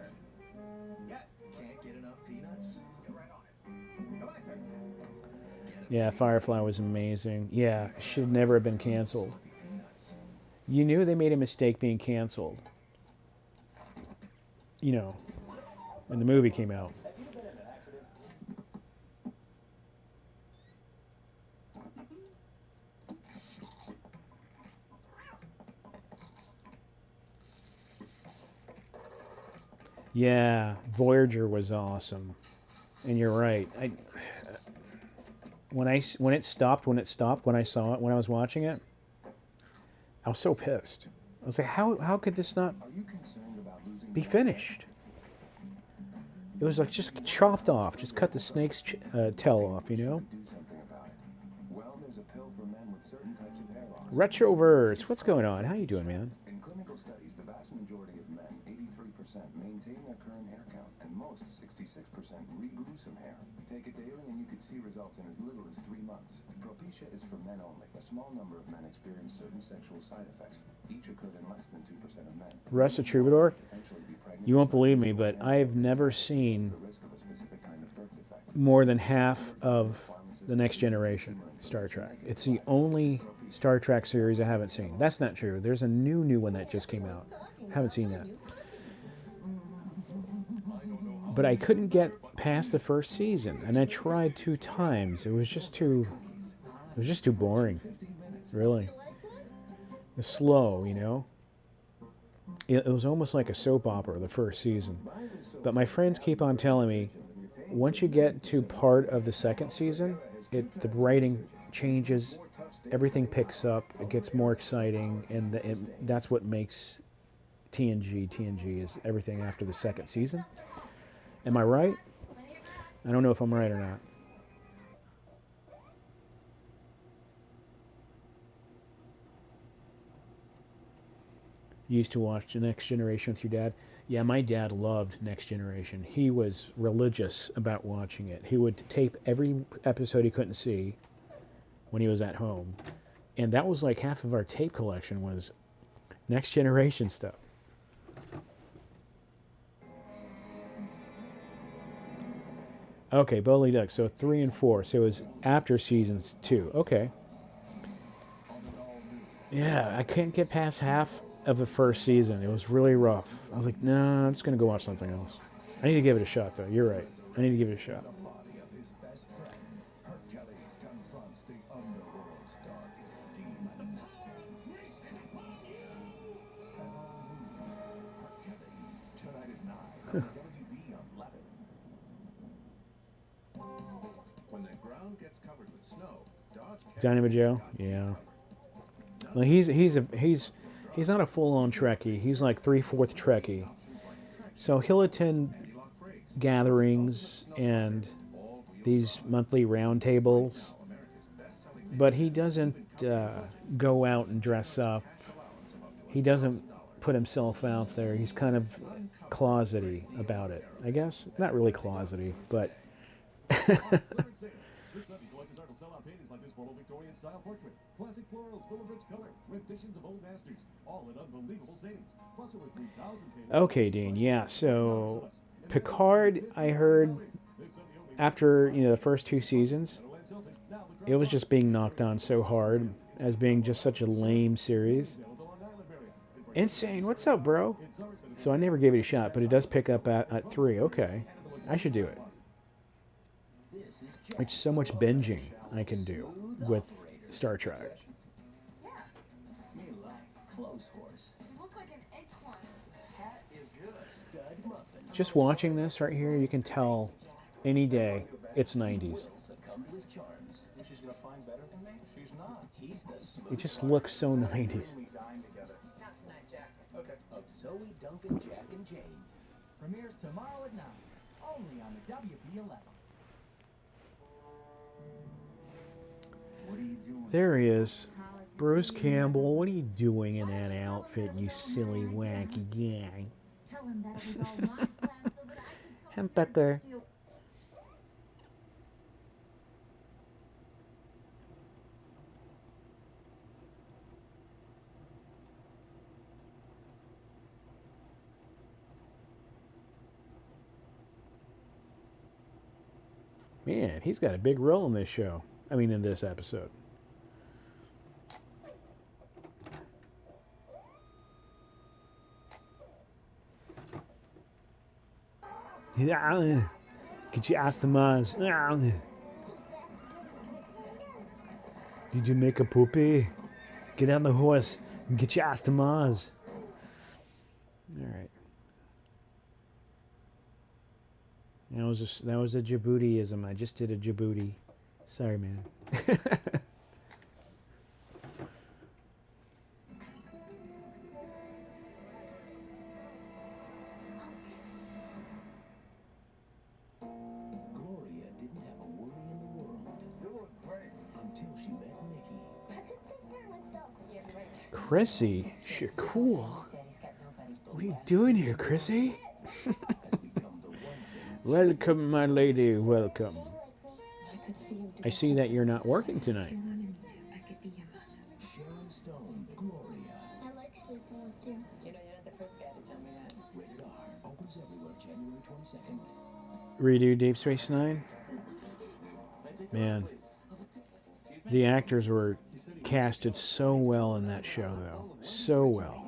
Yes. Can't get enough peanuts? Get right on it. Come on, sir. Yeah, Firefly was amazing. Yeah, should never have been canceled. You knew they made a mistake being canceled. You know, when the movie came out. Yeah, Voyager was awesome. And you're right. When it stopped when I saw it, when I was watching it, I was so pissed. I was like, how could this not be finished? It was like just chopped off, just cut the snake's tail off, you know? Well, there's a pill for men with certain types of hair loss. Retroverse, what's going on? How you doing, man? In clinical studies, the vast majority of men, 83%, maintain their current hair count, and most, 66%, regrew some hair. Take it daily and you could see results in as little as 3 months. Propecia is for men only. A small number of men experience certain sexual side effects. Each occurred in less than 2% of men. Russ the Troubadour? You won't believe me, but I've never seen more than half of the Next Generation Star Trek. It's the only Star Trek series I haven't seen. That's not true. There's a new one that just came out. Haven't seen that. But I couldn't get past the first season, and I tried 2 times. It was just too boring, really. It's slow, you know. It was almost like a soap opera, the first season. But my friends keep on telling me, once you get to part of the second season, the writing changes, everything picks up, it gets more exciting, and that's what makes TNG. TNG is everything after the second season. Am I right? I don't know if I'm right or not. You used to watch The Next Generation with your dad? Yeah, my dad loved Next Generation. He was religious about watching it. He would tape every episode he couldn't see when he was at home. And that was like half of our tape collection was Next Generation stuff. Okay, Bowley Duck. So 3 and 4. So it was after seasons 2. Okay. Yeah, I couldn't get past half of the first season. It was really rough. I was like, no, I'm just going to go watch something else. I need to give it a shot, though. You're right. I need to give it a shot. When the ground gets covered with snow, dogs Dynamo Joe? Yeah. Well, he's not a full-on Trekkie. He's like 3/4 Trekkie. So he'll attend gatherings and these monthly roundtables, but he doesn't go out and dress up. He doesn't put himself out there. He's kind of closety about it, I guess. Not really closety, but... Classic florals, full of rich color, renditions of old masters, all at unbelievable savings. Plus over 3,000 pages. Okay, Dean. Yeah. So Picard, I heard after the first 2 seasons, it was just being knocked on so hard as being just such a lame series. Insane. What's up, bro? So I never gave it a shot, but it does pick up at 3. Okay, I should do it. It's so much binging I can do with Star Trek. Just watching this right here, you can tell any day it's 90s. She's gonna find better than me? She's not. He's the It just looks so 90s. We dine together. Not tonight, Jack. Okay. Of Zoe, Duncan, Jack, and Jane. Premieres tomorrow at 9. Only on the WB11. What are you doing? There he is. Bruce Campbell, what are you doing in that outfit, you silly wacky guy? Tell him that it was all my plan so that I could come Hamburger. steal. Man, he's got a big role in this show. I mean, in this episode. Yeah, get your ass to Mars. Did you make a poopy? Get on the horse and get your ass to Mars. All right. That was a Djibouti-ism. I just did a Djibouti. Sorry, man. Gloria didn't have a worry in the world. You look great. Until she met Mickey. Chrissy, you're cool. What are you doing here, Chrissy? Has become the one thing Welcome, my lady. Welcome. I see that you're not working tonight. Sharon Stone, Gloria. I like sleepwalks too. You know, you're not the first guy to tell me that. Rated R. Opens everywhere January 22nd. Redo Deep Space Nine? Man, the actors were casted so well in that show, though. So well.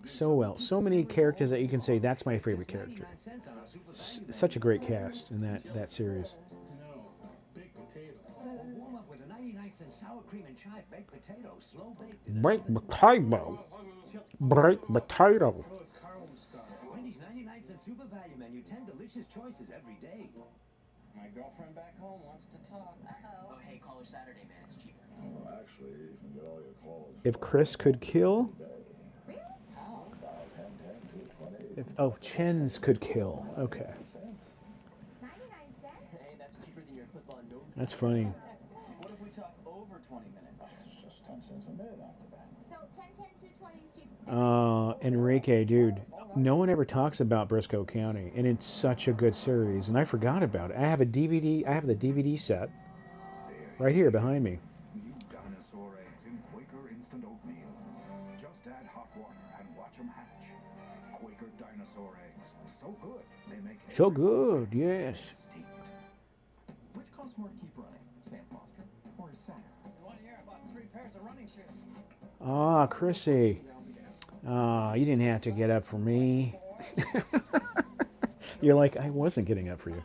So well. So many characters that you can say, that's my favorite character. Such a great cast in that series. No, baked potatoes. Warm up with a 99-cent sour cream and chive baked potato, slow baked. Baked potato. Baked potato. Those Carlin style. Wendy's 99-cent super value menu, 10 delicious choices every day. My girlfriend back home wants to talk. Oh, hey, call her Saturday, man. It's cheaper. Oh, actually, you can get all your calls. If Chris could kill, if Chens could kill. Okay. 99 cents? Hey, that's cheaper than your football and dope. That's funny. What if we talk over 20 minutes? It's just 10 cents a minute after that. So 10, 220 is cheap. Enrique, dude, no one ever talks about Briscoe County, and it's such a good series, and I forgot about it. I have the DVD set right here behind me. New dinosaur eggs in Quaker instant oatmeal. Just add hot water and watch them hatch. Quaker dinosaur eggs. So good, they make So good, yes. steeped. Which costs more to keep running? Sam Foster or his Saturn? One year, I bought 3 pairs of running shoes. Ah, Chrissy. You didn't have to get up for me. You're like, I wasn't getting up for you.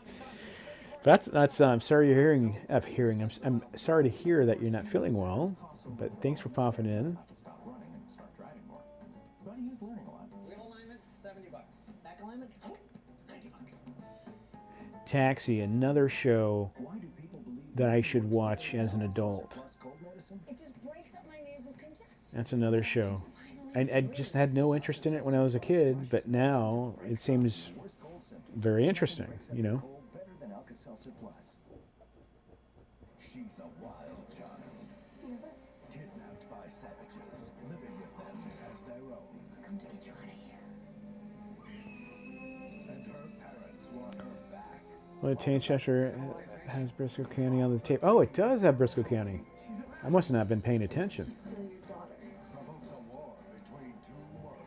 That's. I'm sorry you're hearing. I'm sorry to hear that you're not feeling well. But thanks for popping in. Stop running and start driving more. But he is learning a lot. Wheel alignment, $70. Back alignment, $90. Taxi, another show Why do people believe that I should watch as an adult. plus cold medicine? It just breaks up my nasal congestion. That's another show. I just had no interest in it when I was a kid, but now it seems Worst cold symptoms. very interesting. You know. Cold better than Alka-Seltzer Plus. She's a wild child. Kidnapped by savages, living with them as their own. Come to get you out of here. And her parents want her back. Well, Chester has Briscoe County on the tape. Oh, it does have Briscoe County. I must have not been paying attention. Provokes a war between two worlds.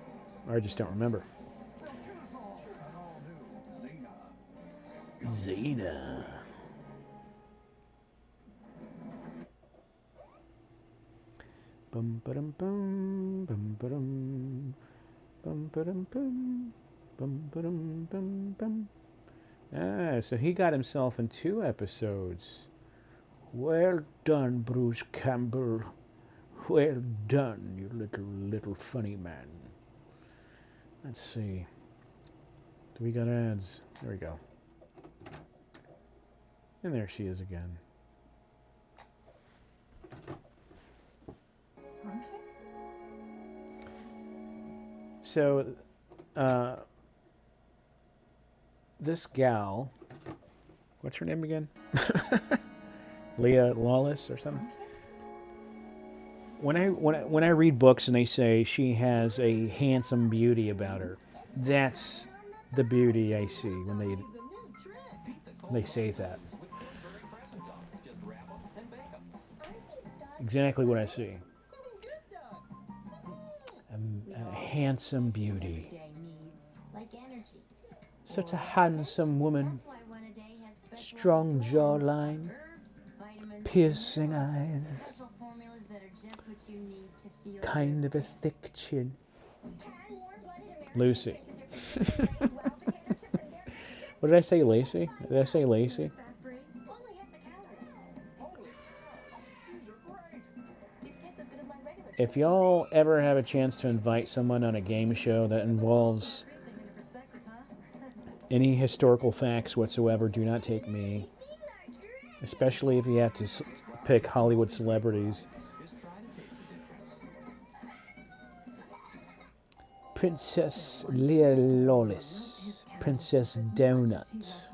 Or I just don't remember. An all-new Zena. Zena. Bum ba-dum bum bum ba-dum bum ba-dum bum bum ba-dum bum bum. Ah, so he got himself in 2 episodes. Well done, Bruce Campbell. Well done, you little funny man. Let's see. Do we got ads? There we go. And there she is again. Hi, So, this gal, what's her name again? Leah Lawless or something. When I read books and they say she has a handsome beauty about her, that's the beauty I see when they say that. Exactly what I see. A handsome beauty. Such a handsome woman. Strong jawline. Piercing eyes. Kind of a thick chin. Lucy. What did I say, Lacey? Did I say Lacey? If y'all ever have a chance to invite someone on a game show that involves any historical facts whatsoever, do not take me. Especially if you have to pick Hollywood celebrities. Princess Leah Lawless. Princess Donut.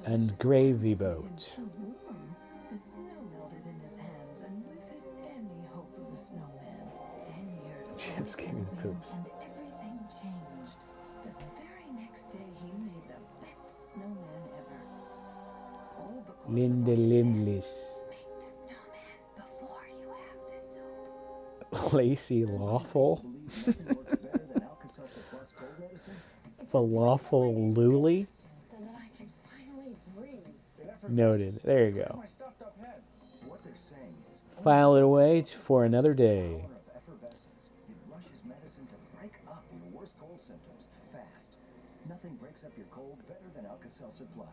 And Gravy Boat. Chips gave me the poops. Everything changed. The very next day, he made the best snowman ever. All because Linda Limlis. make the snowman before you have the soup. Lacey Lawful. Falafel Luli. So that I can finally breathe. Noted. There you go. What they're saying is File it away for another day. effervescence. It rushes medicine to break up your worst cold symptoms fast. Nothing breaks up your cold better than Alka-Seltzer Plus.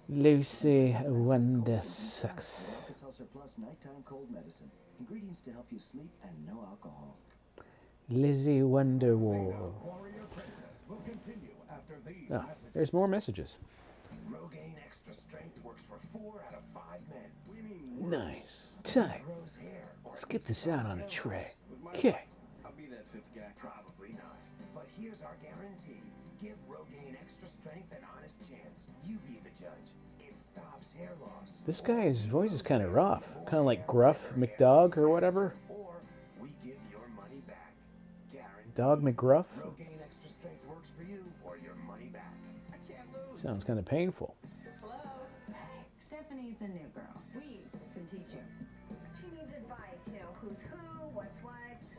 Lucy Wonder Sucks. Alka-Seltzer Plus nighttime cold medicine. Ingredients to help you sleep and no alcohol. Lizzie Wonderwall. Warrior Princess will continue after these Ah, messages. there's more messages. Rogaine Extra Strength works for 4 out of 5 men. We mean Nice. Tight. grows hair. Let's get this out on a tray. Okay. I'll be that fifth guy. Probably not. But here's our guarantee. Give Rogaine Extra Strength an honest chance. You be the judge. It stops hair loss. This guy's voice is kind of rough. Kind of like Gruff McDog or whatever. Or we give your money back. Guaranteed. Dog McGruff? Rogaine Extra Strength works for you or your money back. I can't lose. Sounds kind of painful. Hello? Hey, Stephanie's the new girl. We can teach you. She needs advice, you know, who's who, what's what.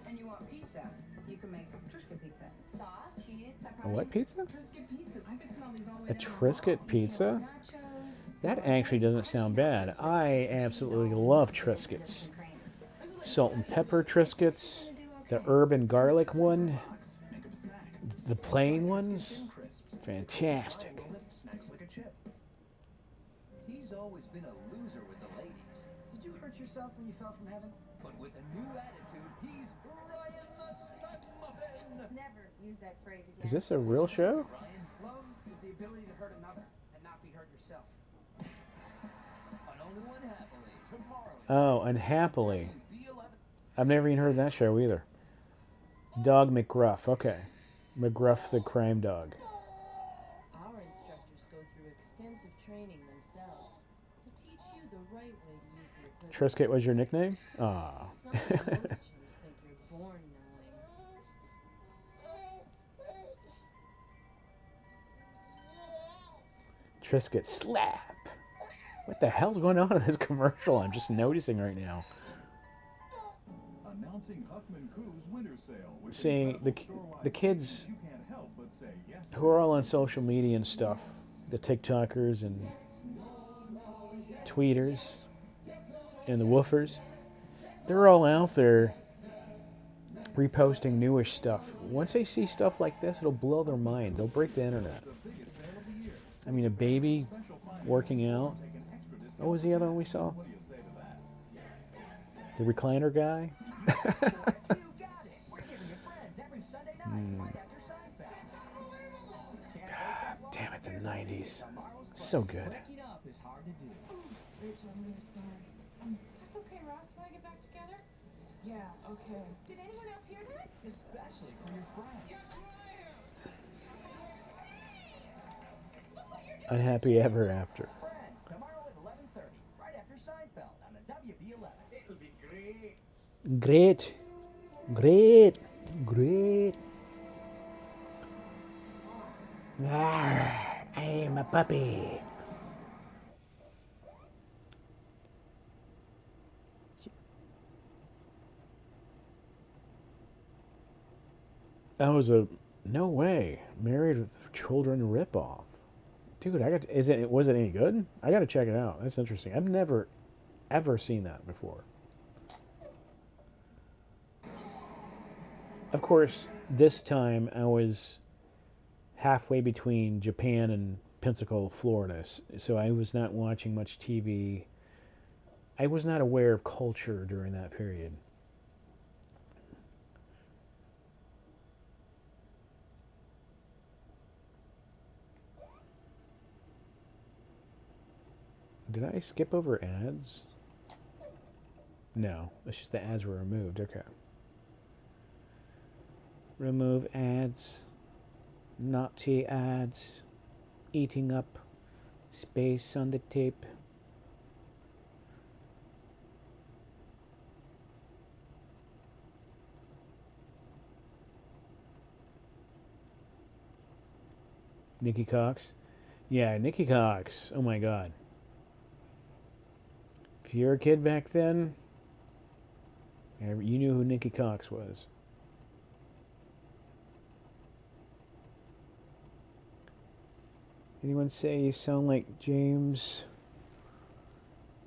And you want pizza? You can make Triscuit pizza. Sauce, cheese, A pepperoni. what pizza? Triscuit pizza. I can smell these all the way A down the Triscuit hall. pizza? Nachos. That actually doesn't sound bad. I absolutely love Triscuits. Salt and pepper Triscuits. The herb and garlic one. The plain ones. Fantastic. Snacks like a chip. He's always been a loser with the ladies. Did you hurt yourself when you fell from heaven? But with a new attitude, he's Ryan the Stunt Muffin. Never use that phrase again. Is this a real show? Ryan, love is the ability to hurt another and not be hurt yourself. On only one happily. Tomorrow. Oh, Unhappily. I've never even heard of that show either. Dog McGruff. Okay. McGruff the crime dog. Our instructors go through extensive training themselves to teach you the right way to use the equipment. Triscuit was your nickname? Ah. Something most chums think you're born knowing. Triscuit slap. What the hell's going on in this commercial? I'm just noticing right now. Announcing Huffman Coos winter sale. With See, the store-wide kids savings you can't help but say yes to. who are all on social media and stuff, the TikTokers and tweeters and the woofers, they're all out there reposting newish stuff. Once they see stuff like this, it'll blow their mind. They'll break the internet. I mean, a baby working out. What was the other one we saw? The recliner guy? God damn it, the 90s. So good. Breaking up is hard to do. Rachel, I'm really sorry. That's okay, Ross. When I get back together, Yeah, okay. Did anyone else hear that? Especially from your friends. Unhappy Ever After. Friends, tomorrow at 11:30, right after Seinfeld on the WB11. It'll be great. Great. Great. Great. Ah, I'm a puppy. That was a no way. Married with Children ripoff. Dude, was it any good? I gotta check it out. That's interesting. I've never ever seen that before. Of course, this time I was halfway between Japan and Pensacola, Florida, so I was not watching much TV. I was not aware of culture during that period. Did I skip over ads? No, it's just the ads were removed. Okay. Remove ads. Naughty ads. Eating up space on the tape. Nikki Cox? Yeah, Nikki Cox. Oh my god. If you're a kid back then, you knew who Nikki Cox was. Anyone say you sound like James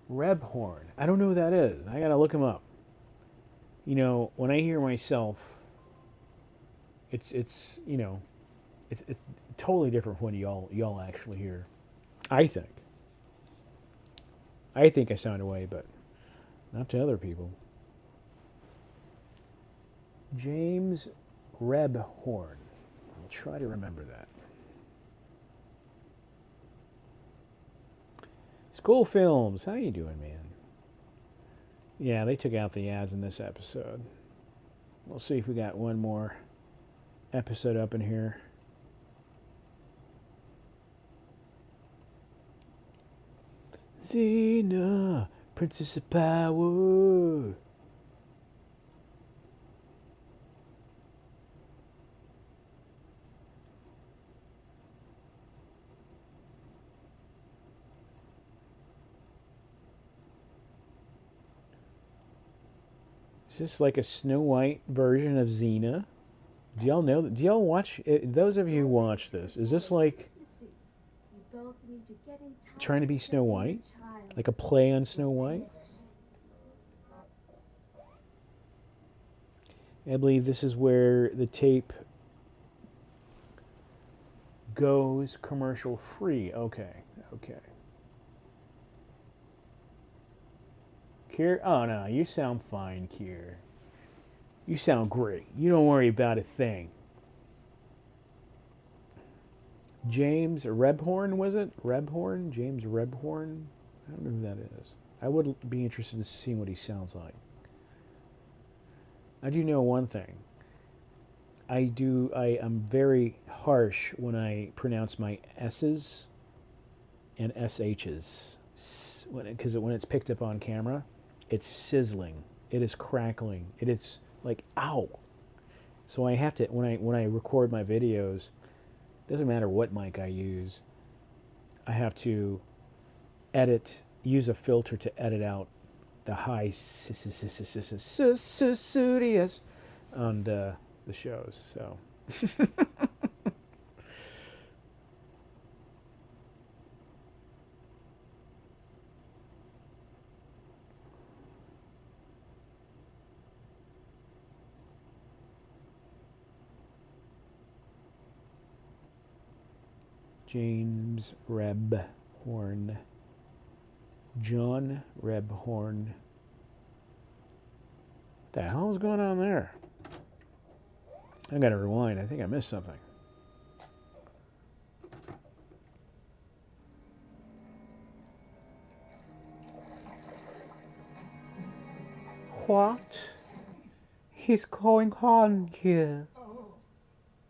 Rebhorn? I don't know who that is. I gotta look him up. You know, when I hear myself, it's totally different from what y'all actually hear. I think I sound away, but not to other people. James Rebhorn. I'll try to remember that. School Films. How you doing, man? Yeah, they took out the ads in this episode. We'll see if we got one more episode up in here. Zena, Princess of Power. Is this like a Snow White version of Xena? Do y'all know that? Do y'all watch it? Those of you who watch this, is this like trying to be Snow White? Like a play on Snow White? I believe this is where the tape goes commercial free. Okay, okay. Kier? Oh no, you sound fine, Kier. You sound great. You don't worry about a thing. James Rebhorn, was it? Rebhorn? James Rebhorn? I don't know who that is. I would be interested in seeing what he sounds like. I do know one thing. I am very harsh when I pronounce my S's and SH's. Because when it's picked up on camera, it's sizzling. It is crackling. It is like, ow. So I have to, when I record my videos, doesn't matter what mic I use, I have to use a filter to edit out the high studios on the shows. So James Rebhorn. John Rebhorn. What the hell is going on there? I gotta rewind. I think I missed something. What? is going on here? Oh,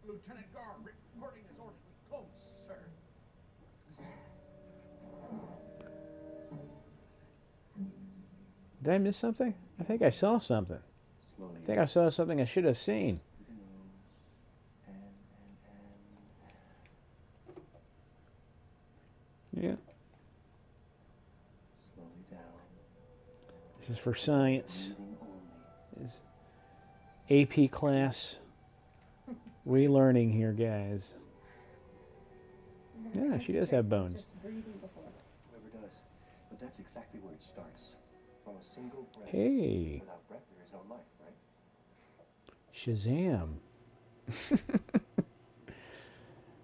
Lieutenant Gar reporting his orderly close, sir. Did I miss something? I think I saw something. I think I saw something I should have seen. Yeah. Slowly down. This is for science. Is AP class relearning here, guys. Yeah, she does have bones. Whoever does. But that's exactly where it starts. From a single breath. Hey. Without breath, there is no life, right? Shazam.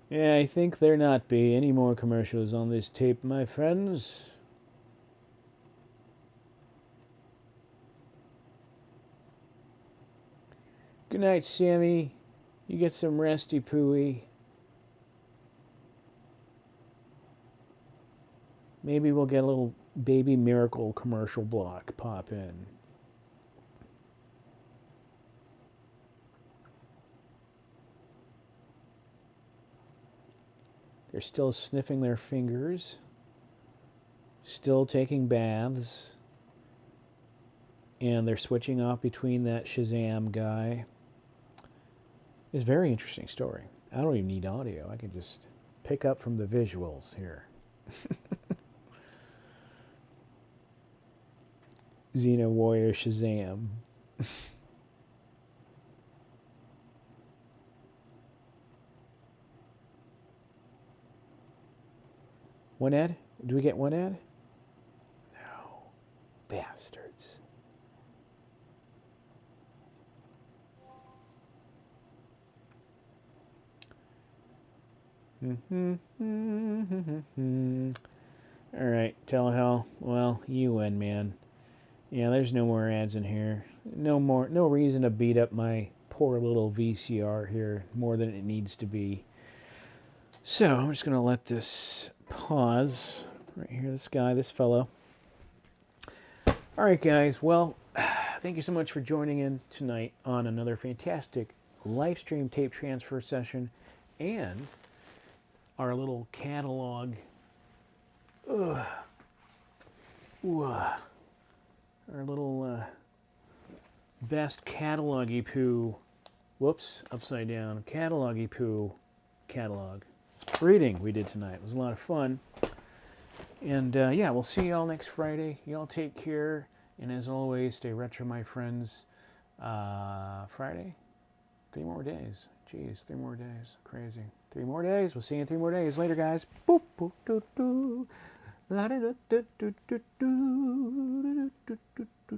Yeah, I think there not be any more commercials on this tape, my friends. Good night, Sammy. You get some resty pooey. Maybe we'll get a little Baby Miracle commercial block pop in. They're still sniffing their fingers, still taking baths, and they're switching off between that Shazam guy. It's a very interesting story. I don't even need audio. I can just pick up from the visuals here. Zena Warrior Shazam. One ad? Do we get one ad? No. Bastards. Alright, Telehell. Well, you win, man. Yeah, there's no more ads in here. No reason to beat up my poor little VCR here more than it needs to be. So, I'm just going to let this pause right here. This fellow. All right, guys. Well, thank you so much for joining in tonight on another fantastic live stream tape transfer session and our little catalog. Our little best catalog-y poo. Whoops, upside down. Catalog-y poo catalog reading we did tonight. It was a lot of fun. And yeah, we'll see y'all next Friday. Y'all take care. And as always, stay retro, my friends. Friday? 3 more days. Jeez, 3 more days. Crazy. 3 more days. We'll see you in 3 more days. Later, guys. Boop, boop, doo, doo. La, da, da, da, da, da, da, da, da, da, da, da, da.